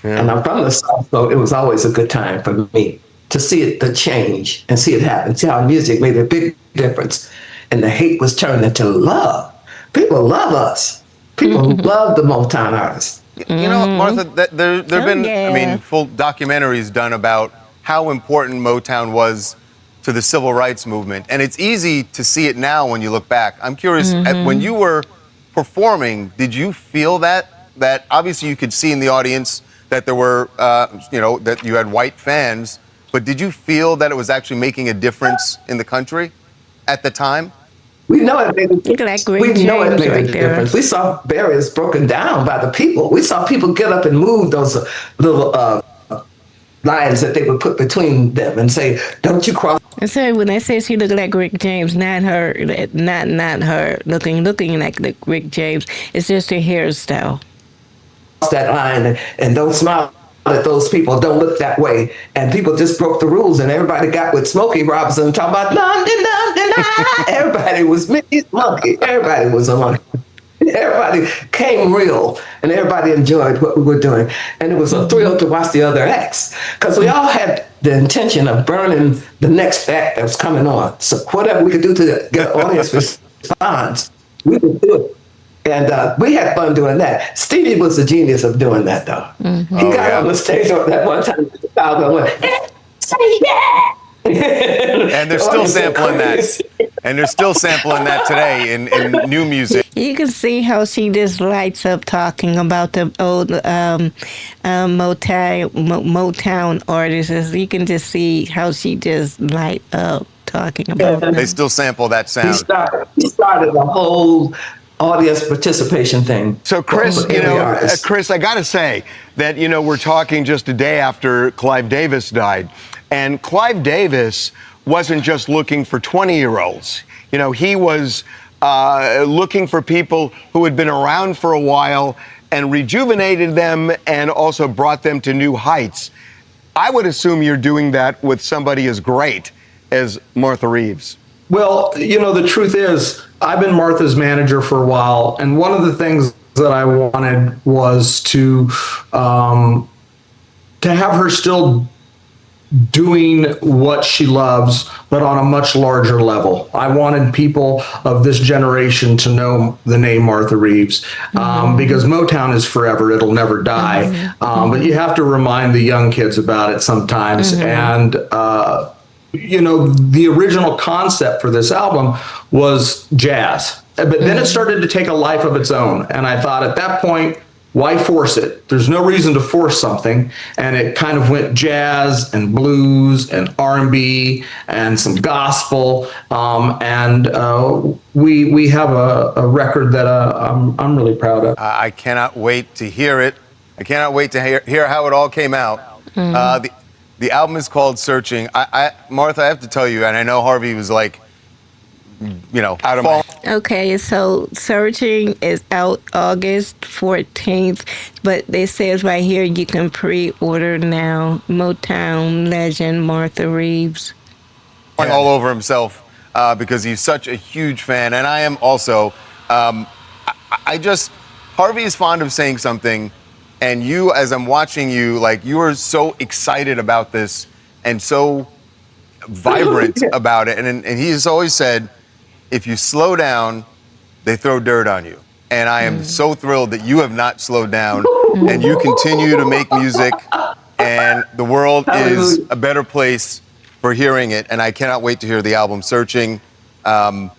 Speaker 21: Yeah. And I'm from the South, so it was always a good time for me to see the change and see it happen, see how music made a big difference. And the hate was turned into love. People love us. People love the Motown artists.
Speaker 3: You know, Martha, there have been, full documentaries done about how important Motown was to the civil rights movement. And it's easy to see it now when you look back. I'm curious, when you were performing, did you feel that obviously you could see in the audience that there were, that you had white fans, but did you feel that it was actually making a difference in the country at the time?
Speaker 21: We know it made a difference. We saw barriers broken down by the people. We saw people get up and move those little lines that they would put between them and say, "Don't you cross."
Speaker 1: And so when they say she looked like Rick James, not her looking like Rick James. It's just her hairstyle.
Speaker 21: That line and don't smile at those people. Don't look that way. And people just broke the rules, and everybody got with Smokey Robinson talking about London. Everybody was Mickey's monkey. Everybody was a monkey. Everybody came real, and everybody enjoyed what we were doing. And it was a thrill to watch the other acts, because we all had the intention of burning the next act that was coming on. So whatever we could do to get the audience response, we would do it. And we had fun doing that. Stevie was the genius of doing that, though. He got on the stage that one time, and went, "Say yeah!"
Speaker 3: And they're still sampling that. And they're still sampling that today in new music.
Speaker 1: You can see how she just lights up talking about the old Motown artists. You can just see how she just light up talking about them.
Speaker 3: They still sample that sound.
Speaker 21: He started the whole audience participation thing.
Speaker 2: So Chris, Chris, I got to say that, we're talking just a day after Clive Davis died. And Clive Davis wasn't just looking for 20-year-olds. You know, he was looking for people who had been around for a while and rejuvenated them and also brought them to new heights. I would assume you're doing that with somebody as great as Martha Reeves.
Speaker 4: Well, you know, the truth is, I've been Martha's manager for a while, and one of the things that I wanted was to have her still doing what she loves, but on a much larger level. I wanted people of this generation to know the name Martha Reeves, because Motown is forever, it'll never die. But you have to remind the young kids about it sometimes. And you know, the original concept for this album was jazz, but then it started to take a life of its own. And I thought at that point, why force it? There's no reason to force something. And it kind of went jazz and blues and R&B and some gospel. We have a record that I'm really proud of.
Speaker 3: I cannot wait to hear it. I cannot wait to hear how it all came out. The album is called Searching. Martha, I have to tell you, and I know Harvey was like, you know, out of my...
Speaker 1: Okay, so Searching is out August 14th, but it says right here you can pre-order now. Motown legend Martha Reeves.
Speaker 3: All over himself because he's such a huge fan, and I am also. Harvey is fond of saying something, and you, as I'm watching you, like, you are so excited about this and so vibrant about it, and he has always said, if you slow down, they throw dirt on you. And I am so thrilled that you have not slowed down and you continue to make music, and the world is a better place for hearing it. And I cannot wait to hear the album Searching. Anything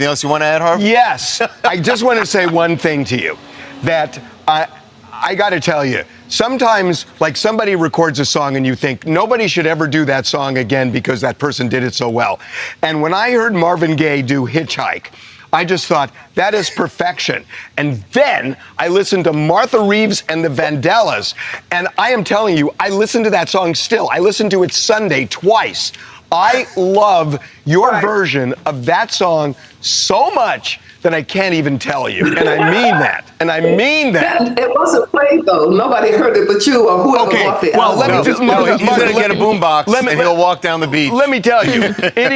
Speaker 3: else you want to add, Harv?
Speaker 2: Yes. I just want to say one thing to you, that I got to tell you, sometimes, like, somebody records a song and you think nobody should ever do that song again because that person did it so well. And when I heard Marvin Gaye do Hitchhike, I just thought, that is perfection. And then I listened to Martha Reeves and the Vandellas, and I am telling you, I listen to that song still. I listened to it Sunday twice. I love your version of that song so much that I can't even tell you. And I mean that. And I mean that.
Speaker 21: It wasn't played, though. Nobody heard it but you or whoever bought the album.
Speaker 3: Let me just... he's going to get a boombox and he'll walk down the beach.
Speaker 2: Let me tell you, it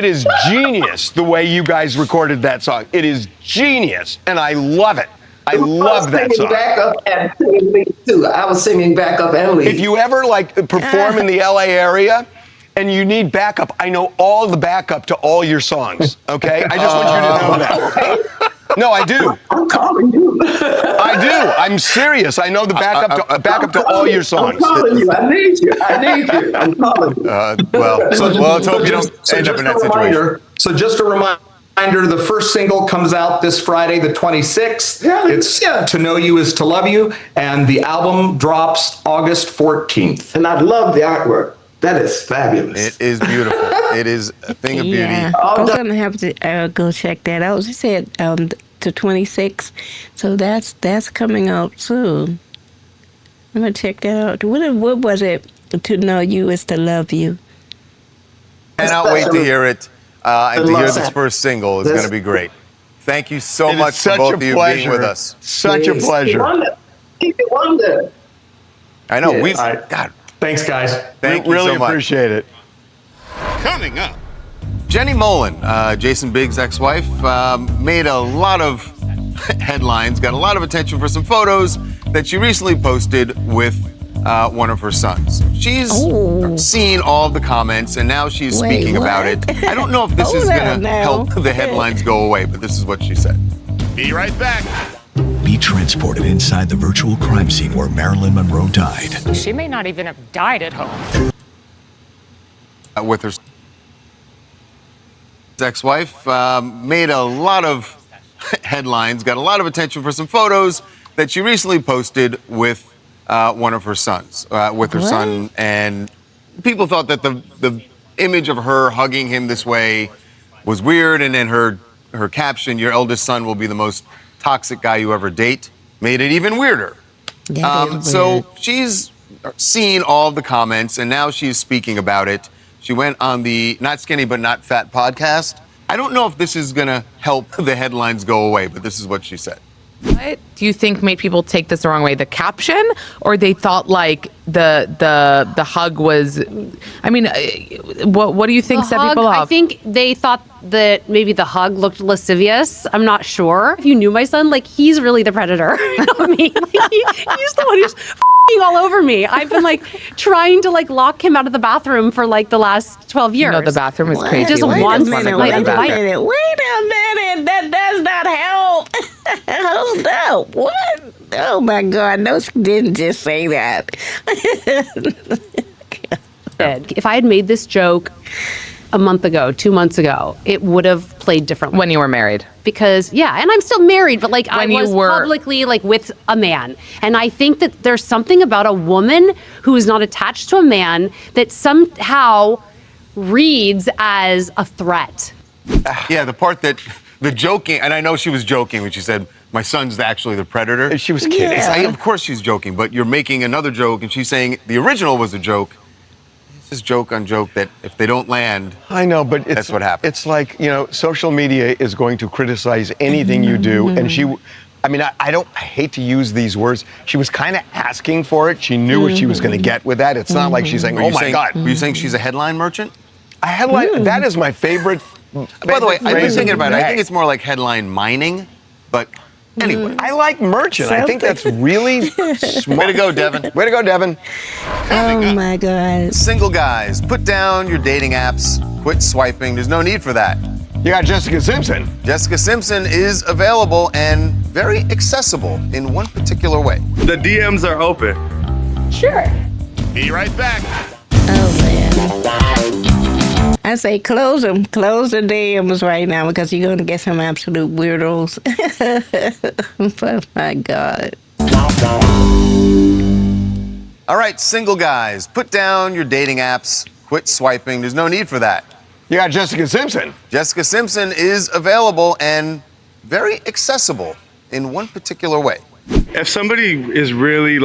Speaker 2: is genius the way you guys recorded that song. It is genius, and I love it. I love that song.
Speaker 21: Backup and singing lead too. I was singing backup and lead.
Speaker 2: If you ever perform in the LA area and you need backup, I know all the backup to all your songs. Okay, I just want you to know that. No, I do.
Speaker 21: I'm calling you.
Speaker 2: I do. I'm serious. I know the backup to all your songs.
Speaker 21: I'm calling you. I need you. I'm calling you.
Speaker 3: Let's hope you don't end up in that situation.
Speaker 4: So just a reminder, the first single comes out this Friday, the 26th. It's To Know You Is To Love You, and the album drops August 14th.
Speaker 21: And I love the artwork. That is fabulous.
Speaker 3: It is beautiful. It is a thing of beauty.
Speaker 1: I'm going to have to go check that out. She said to 26, so that's coming out soon. I'm going to check that out. What was it? To Know You Is To Love You.
Speaker 3: Cannot wait to hear it. And to hear this first single is going to be great. Thank you so much for both of you being with us.
Speaker 2: Such a pleasure.
Speaker 21: Wonder.
Speaker 3: I know.
Speaker 4: God. Thanks, guys.
Speaker 3: Thank you
Speaker 2: really
Speaker 3: so much.
Speaker 2: Appreciate it.
Speaker 3: Coming up, Jenny Mollen, Jason Biggs' ex-wife, made a lot of headlines, got a lot of attention for some photos that she recently posted with one of her sons. She's seen all of the comments, and now she's speaking about it. I don't know if this is going to help the headlines go away, but this is what she said.
Speaker 22: Be right back. Be transported inside the virtual crime scene where Marilyn Monroe died.
Speaker 23: She may not even have died at home.
Speaker 3: With her ex-wife, made a lot of headlines, got a lot of attention for some photos that she recently posted with one of her sons, with her son, and people thought that the image of her hugging him this way was weird, and then her caption, "Your eldest son will be the most toxic guy you ever date," made it even weirder. So she's seen all of the comments, and now she's speaking about it. She went on the Not Skinny But Not Fat podcast. I don't know if this is going to help the headlines go away, but this is what she said.
Speaker 6: What do you think made people take this the wrong way? The caption, or they thought like the hug was? I mean, what do you think set people off?
Speaker 8: I think they thought that maybe the hug looked lascivious. I'm not sure. If you knew my son, like he's really the predator. You know what I mean? Like, he's the one who's f***ing all over me. I've been like trying to like lock him out of the bathroom for like the last 12 years.
Speaker 6: No, the bathroom is
Speaker 8: What?
Speaker 6: crazy.
Speaker 8: He just
Speaker 6: Wait a
Speaker 8: wants
Speaker 6: minute,
Speaker 8: my
Speaker 6: wait a
Speaker 8: undivided.
Speaker 6: minute.
Speaker 1: Wait a minute. That does not help. Hold up. What? Oh my God. No, she didn't just say that.
Speaker 8: If I had made this joke a month ago, 2 months ago, it would have played differently.
Speaker 6: When you were married.
Speaker 8: Because, yeah, and I'm still married, but like
Speaker 6: When
Speaker 8: I was
Speaker 6: you were
Speaker 8: publicly like with a man. And I think that there's something about a woman who is not attached to a man that somehow reads as a threat.
Speaker 3: Yeah, the part that the joking, and I know she was joking when she said, my son's actually the predator.
Speaker 2: She was kidding.
Speaker 3: Yeah. Of course she's joking, but you're making another joke, and she's saying the original was a joke. This is joke on joke that if they don't land,
Speaker 2: I know, but
Speaker 3: that's what happens.
Speaker 2: It's like, social media is going to criticize anything you do. And I hate to use these words. She was kind of asking for it. She knew what she was going to get with that. It's not like she's saying, oh my God.
Speaker 3: Were you saying she's a headline merchant?
Speaker 2: A headline, that is my favorite.
Speaker 3: By the way, I've been
Speaker 2: phrase
Speaker 3: thinking
Speaker 2: of
Speaker 3: about
Speaker 2: the
Speaker 3: it. I
Speaker 2: day.
Speaker 3: think it's more like headline mining, but anyway.
Speaker 2: I like merchant. I think that's really smart.
Speaker 3: Way to go, Devin.
Speaker 2: Way to go, Devin.
Speaker 1: Oh my God.
Speaker 3: Single guys, put down your dating apps, quit swiping. There's no need for that.
Speaker 2: You got Jessica Simpson.
Speaker 3: Jessica Simpson is available and very accessible in one particular way.
Speaker 10: The DMs are open.
Speaker 8: Sure.
Speaker 3: Be right back.
Speaker 1: Oh man. I say close them. Close the DMs right now because you're going to get some absolute weirdos. Oh my God.
Speaker 3: All right, single guys, put down your dating apps, quit swiping. There's no need for that.
Speaker 2: You got Jessica Simpson.
Speaker 3: Jessica Simpson is available and very accessible in one particular way.
Speaker 10: If somebody is really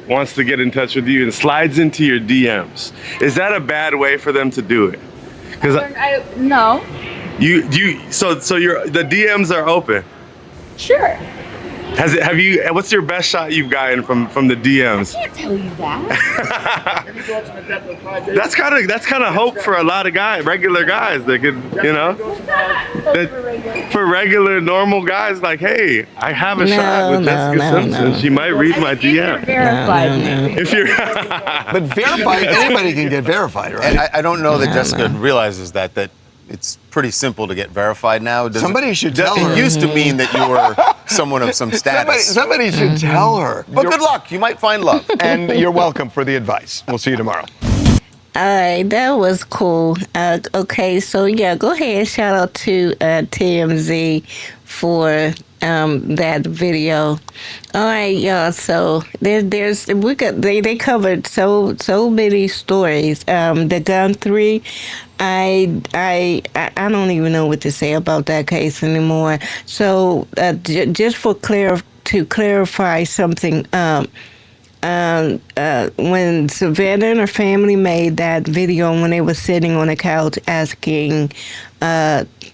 Speaker 10: wants to get in touch with you and slides into your DMs, is that a bad way for them to do it? Because
Speaker 17: No.
Speaker 10: so the DMs are open.
Speaker 17: Sure.
Speaker 10: What's your best shot you've gotten from the DMs?
Speaker 17: I can't tell you that.
Speaker 10: That's kind of hope for a lot of guys, regular guys that could, for regular normal guys, like, hey, I have a shot with Jessica Simpson. She might read my DM. If you're
Speaker 2: But verified, anybody can get verified, right?
Speaker 3: And I don't know that Jessica realizes that it's pretty simple to get verified now.
Speaker 2: Somebody should tell her.
Speaker 3: It used to mean that you were someone of some status.
Speaker 2: Somebody should tell her.
Speaker 3: But good luck. You might find love.
Speaker 2: And you're welcome for the advice. We'll see you tomorrow.
Speaker 1: All right, that was cool. Okay, so yeah, go ahead. Shout out to TMZ for that video. All right, y'all. So they covered so many stories. The Guthrie, I don't even know what to say about that case anymore. So just to clarify something. When Savannah and her family made that video when they were sitting on the couch asking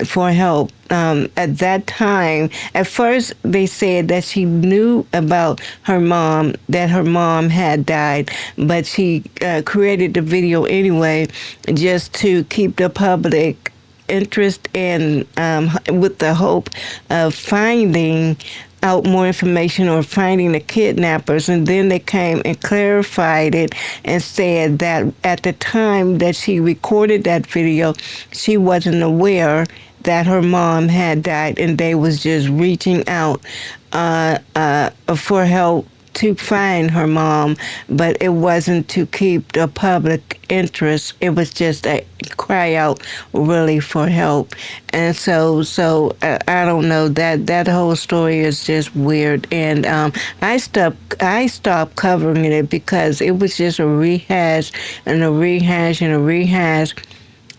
Speaker 1: for help, at that time, at first they said that she knew about her mom, that her mom had died, but she created the video anyway just to keep the public interest in, with the hope of finding out more information or finding the kidnappers. And then they came and clarified it and said that at the time that she recorded that video, she wasn't aware that her mom had died, and they was just reaching out for help to find her mom, but it wasn't to keep the public interest. It was just a cry out really for help. And so I don't know, that whole story is just weird. And I stopped covering it because it was just a rehash and a rehash and a rehash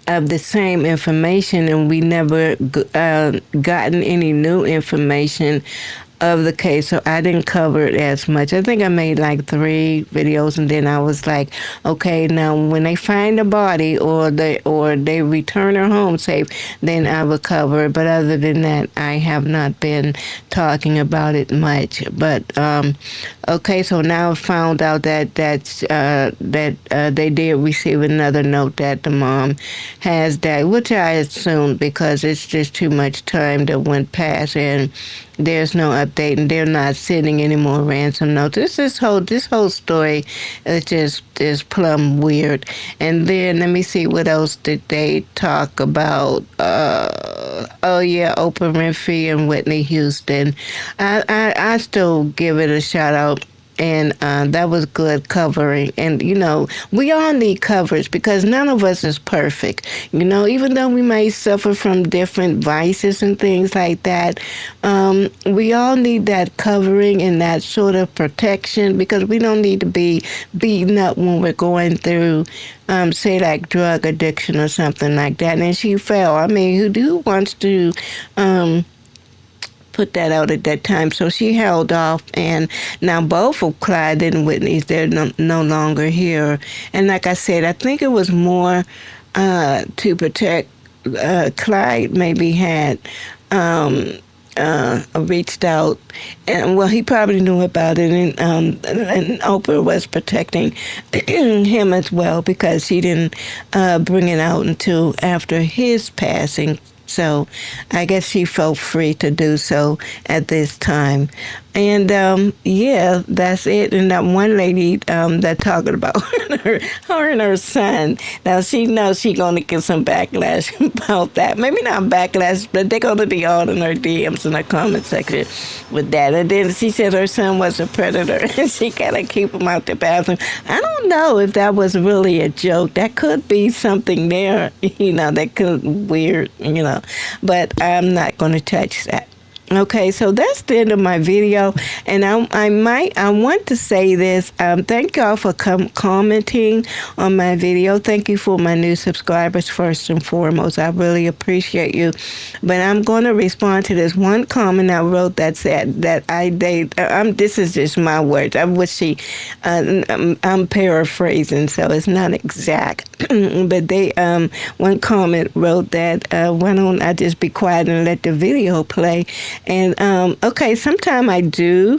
Speaker 1: of the same information, and we never gotten any new information. of the case, so I didn't cover it as much. I think I made like 3 videos, and then I was like, okay, now when they find the body or they return her home safe, then I will cover it. But other than that, I have not been talking about it much. But okay, so now I found out that they did receive another note that the mom has died, which I assumed because it's just too much time that went past, and there's no update, and they're not sending any more ransom notes. This whole story is just plumb weird. And then let me see, what else did they talk about? Oh yeah, Oprah Winfrey and Whitney Houston. I still give it a shout out. And that was good covering. And, you know, we all need coverage because none of us is perfect. You know, even though we may suffer from different vices and things like that, we all need that covering and that sort of protection because we don't need to be beaten up when we're going through, say, like drug addiction or something like that. And she fell. I mean, who wants to... put that out at that time, so she held off, and now both of Clyde and Whitney's, they're no longer here. And like I said, I think it was more to protect Clyde. Maybe had reached out, and well, he probably knew about it, and Oprah was protecting him as well because she didn't bring it out until after his passing. So I guess she felt free to do so at this time. And yeah, that's it. And that one lady that talking about her and her son. Now she knows she's gonna get some backlash about that. Maybe not backlash, but they're gonna be all in her DMs in the comment section with that. And then she said her son was a predator and she gotta keep him out the bathroom. I don't know if that was really a joke. That could be something there, you know, that could weird, you know. But I'm not gonna touch that. Okay, so that's the end of my video, and I want to say this. Thank y'all for commenting on my video. Thank you for my new subscribers first and foremost. I really appreciate you. But I'm going to respond to this one comment I wrote that said that this is just my words. I wish I'm paraphrasing, so it's not exact. But they one comment wrote that why don't I just be quiet and let the video play? And okay, sometimes I do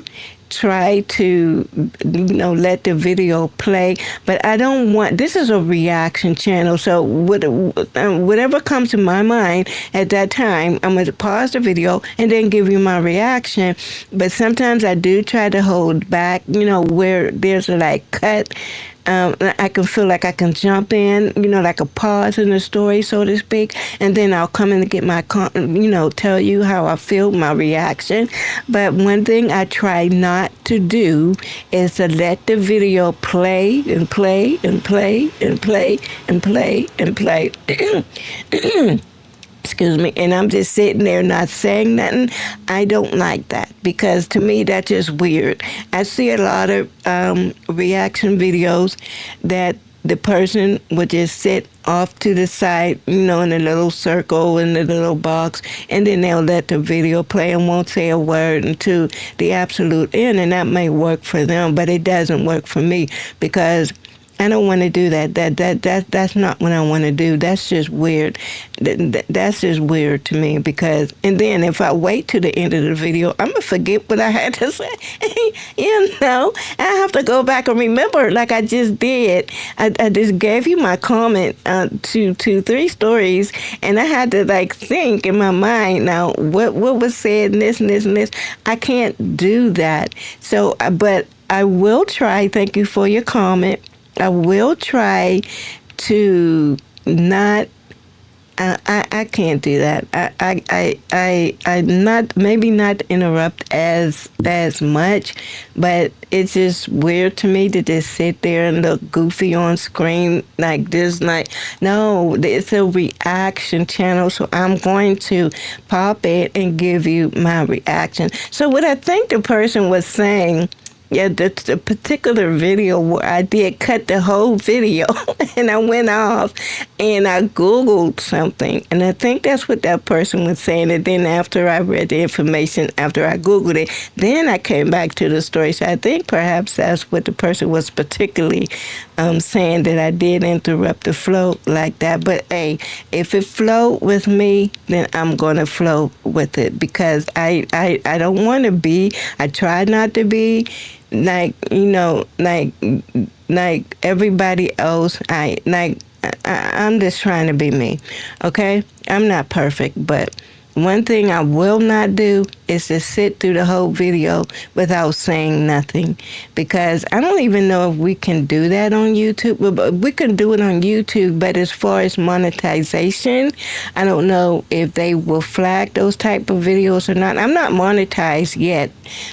Speaker 1: try to, you know, let the video play, but I don't want, this is a reaction channel, so whatever comes to my mind at that time, I'm going to pause the video and then give you my reaction. But sometimes I do try to hold back, you know, where there's a like cut. I can feel like I can jump in, you know, like a pause in the story, so to speak, and then I'll come in and get my, you know, tell you how I feel, my reaction. But one thing I try not to do is to let the video play and play and play and play and play and play. Excuse me, and I'm just sitting there not saying nothing. I don't like that because to me that's just weird. I see a lot of reaction videos that the person would just sit off to the side, you know, in a little circle in the little box, and then they'll let the video play and won't say a word until the absolute end, and that may work for them, but it doesn't work for me because I don't want to do that. That's not what I want to do. That's just weird. That's just weird to me because, and then if I wait to the end of the video, I'm going to forget what I had to say. You know, I have to go back and remember like I just did. I just gave you my comment to 3 stories, and I had to like think in my mind now what was said and this and this and this. I can't do that. So, but I will try. Thank you for your comment. I will try to not. I can't do that. I not maybe not interrupt as much, but it's just weird to me to just sit there and look goofy on screen like this. Like, no, it's a reaction channel, so I'm going to pop it and give you my reaction. So what I think the person was saying Yeah, that's the particular video where I did cut the whole video and I went off and I Googled something. And I think that's what that person was saying. And then after I read the information, after I Googled it, then I came back to the story. So I think perhaps that's what the person was particularly saying, that I did interrupt the flow like that. But hey, if it flowed with me, then I'm going to flow with it, because I don't want to be, I try not to be like, you know, like everybody else. I'm just trying to be me, okay? I'm not perfect, but one thing I will not do is to sit through the whole video without saying nothing, because I don't even know if we can do that on YouTube. We can do it on YouTube, but as far as monetization, I don't know if they will flag those type of videos or not. I'm not monetized yet.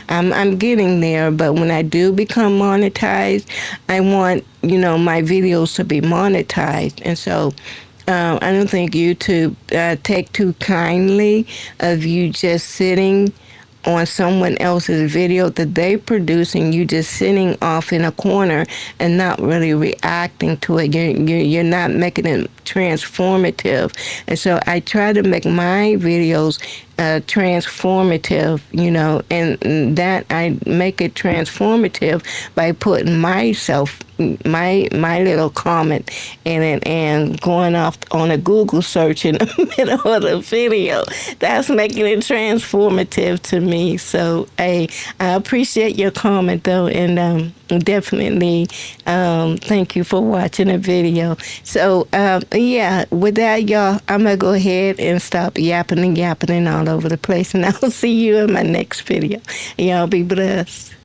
Speaker 1: I'm getting there, but when I do become monetized, I want, you know, my videos to be monetized. And so I don't think YouTube take too kindly of you just sitting on someone else's video that they producing, you just sitting off in a corner and not really reacting to it. You're not making it transformative. And so I try to make my videos transformative, you know, and that I make it transformative by putting myself, my little comment in it, and going off on a Google search in the middle of the video. That's making it transformative to me. So I appreciate your comment though, and definitely thank you for watching the video. So yeah, with that, y'all, I'm gonna go ahead and stop yapping and all over the place, and I'll see you in my next video. Y'all be blessed.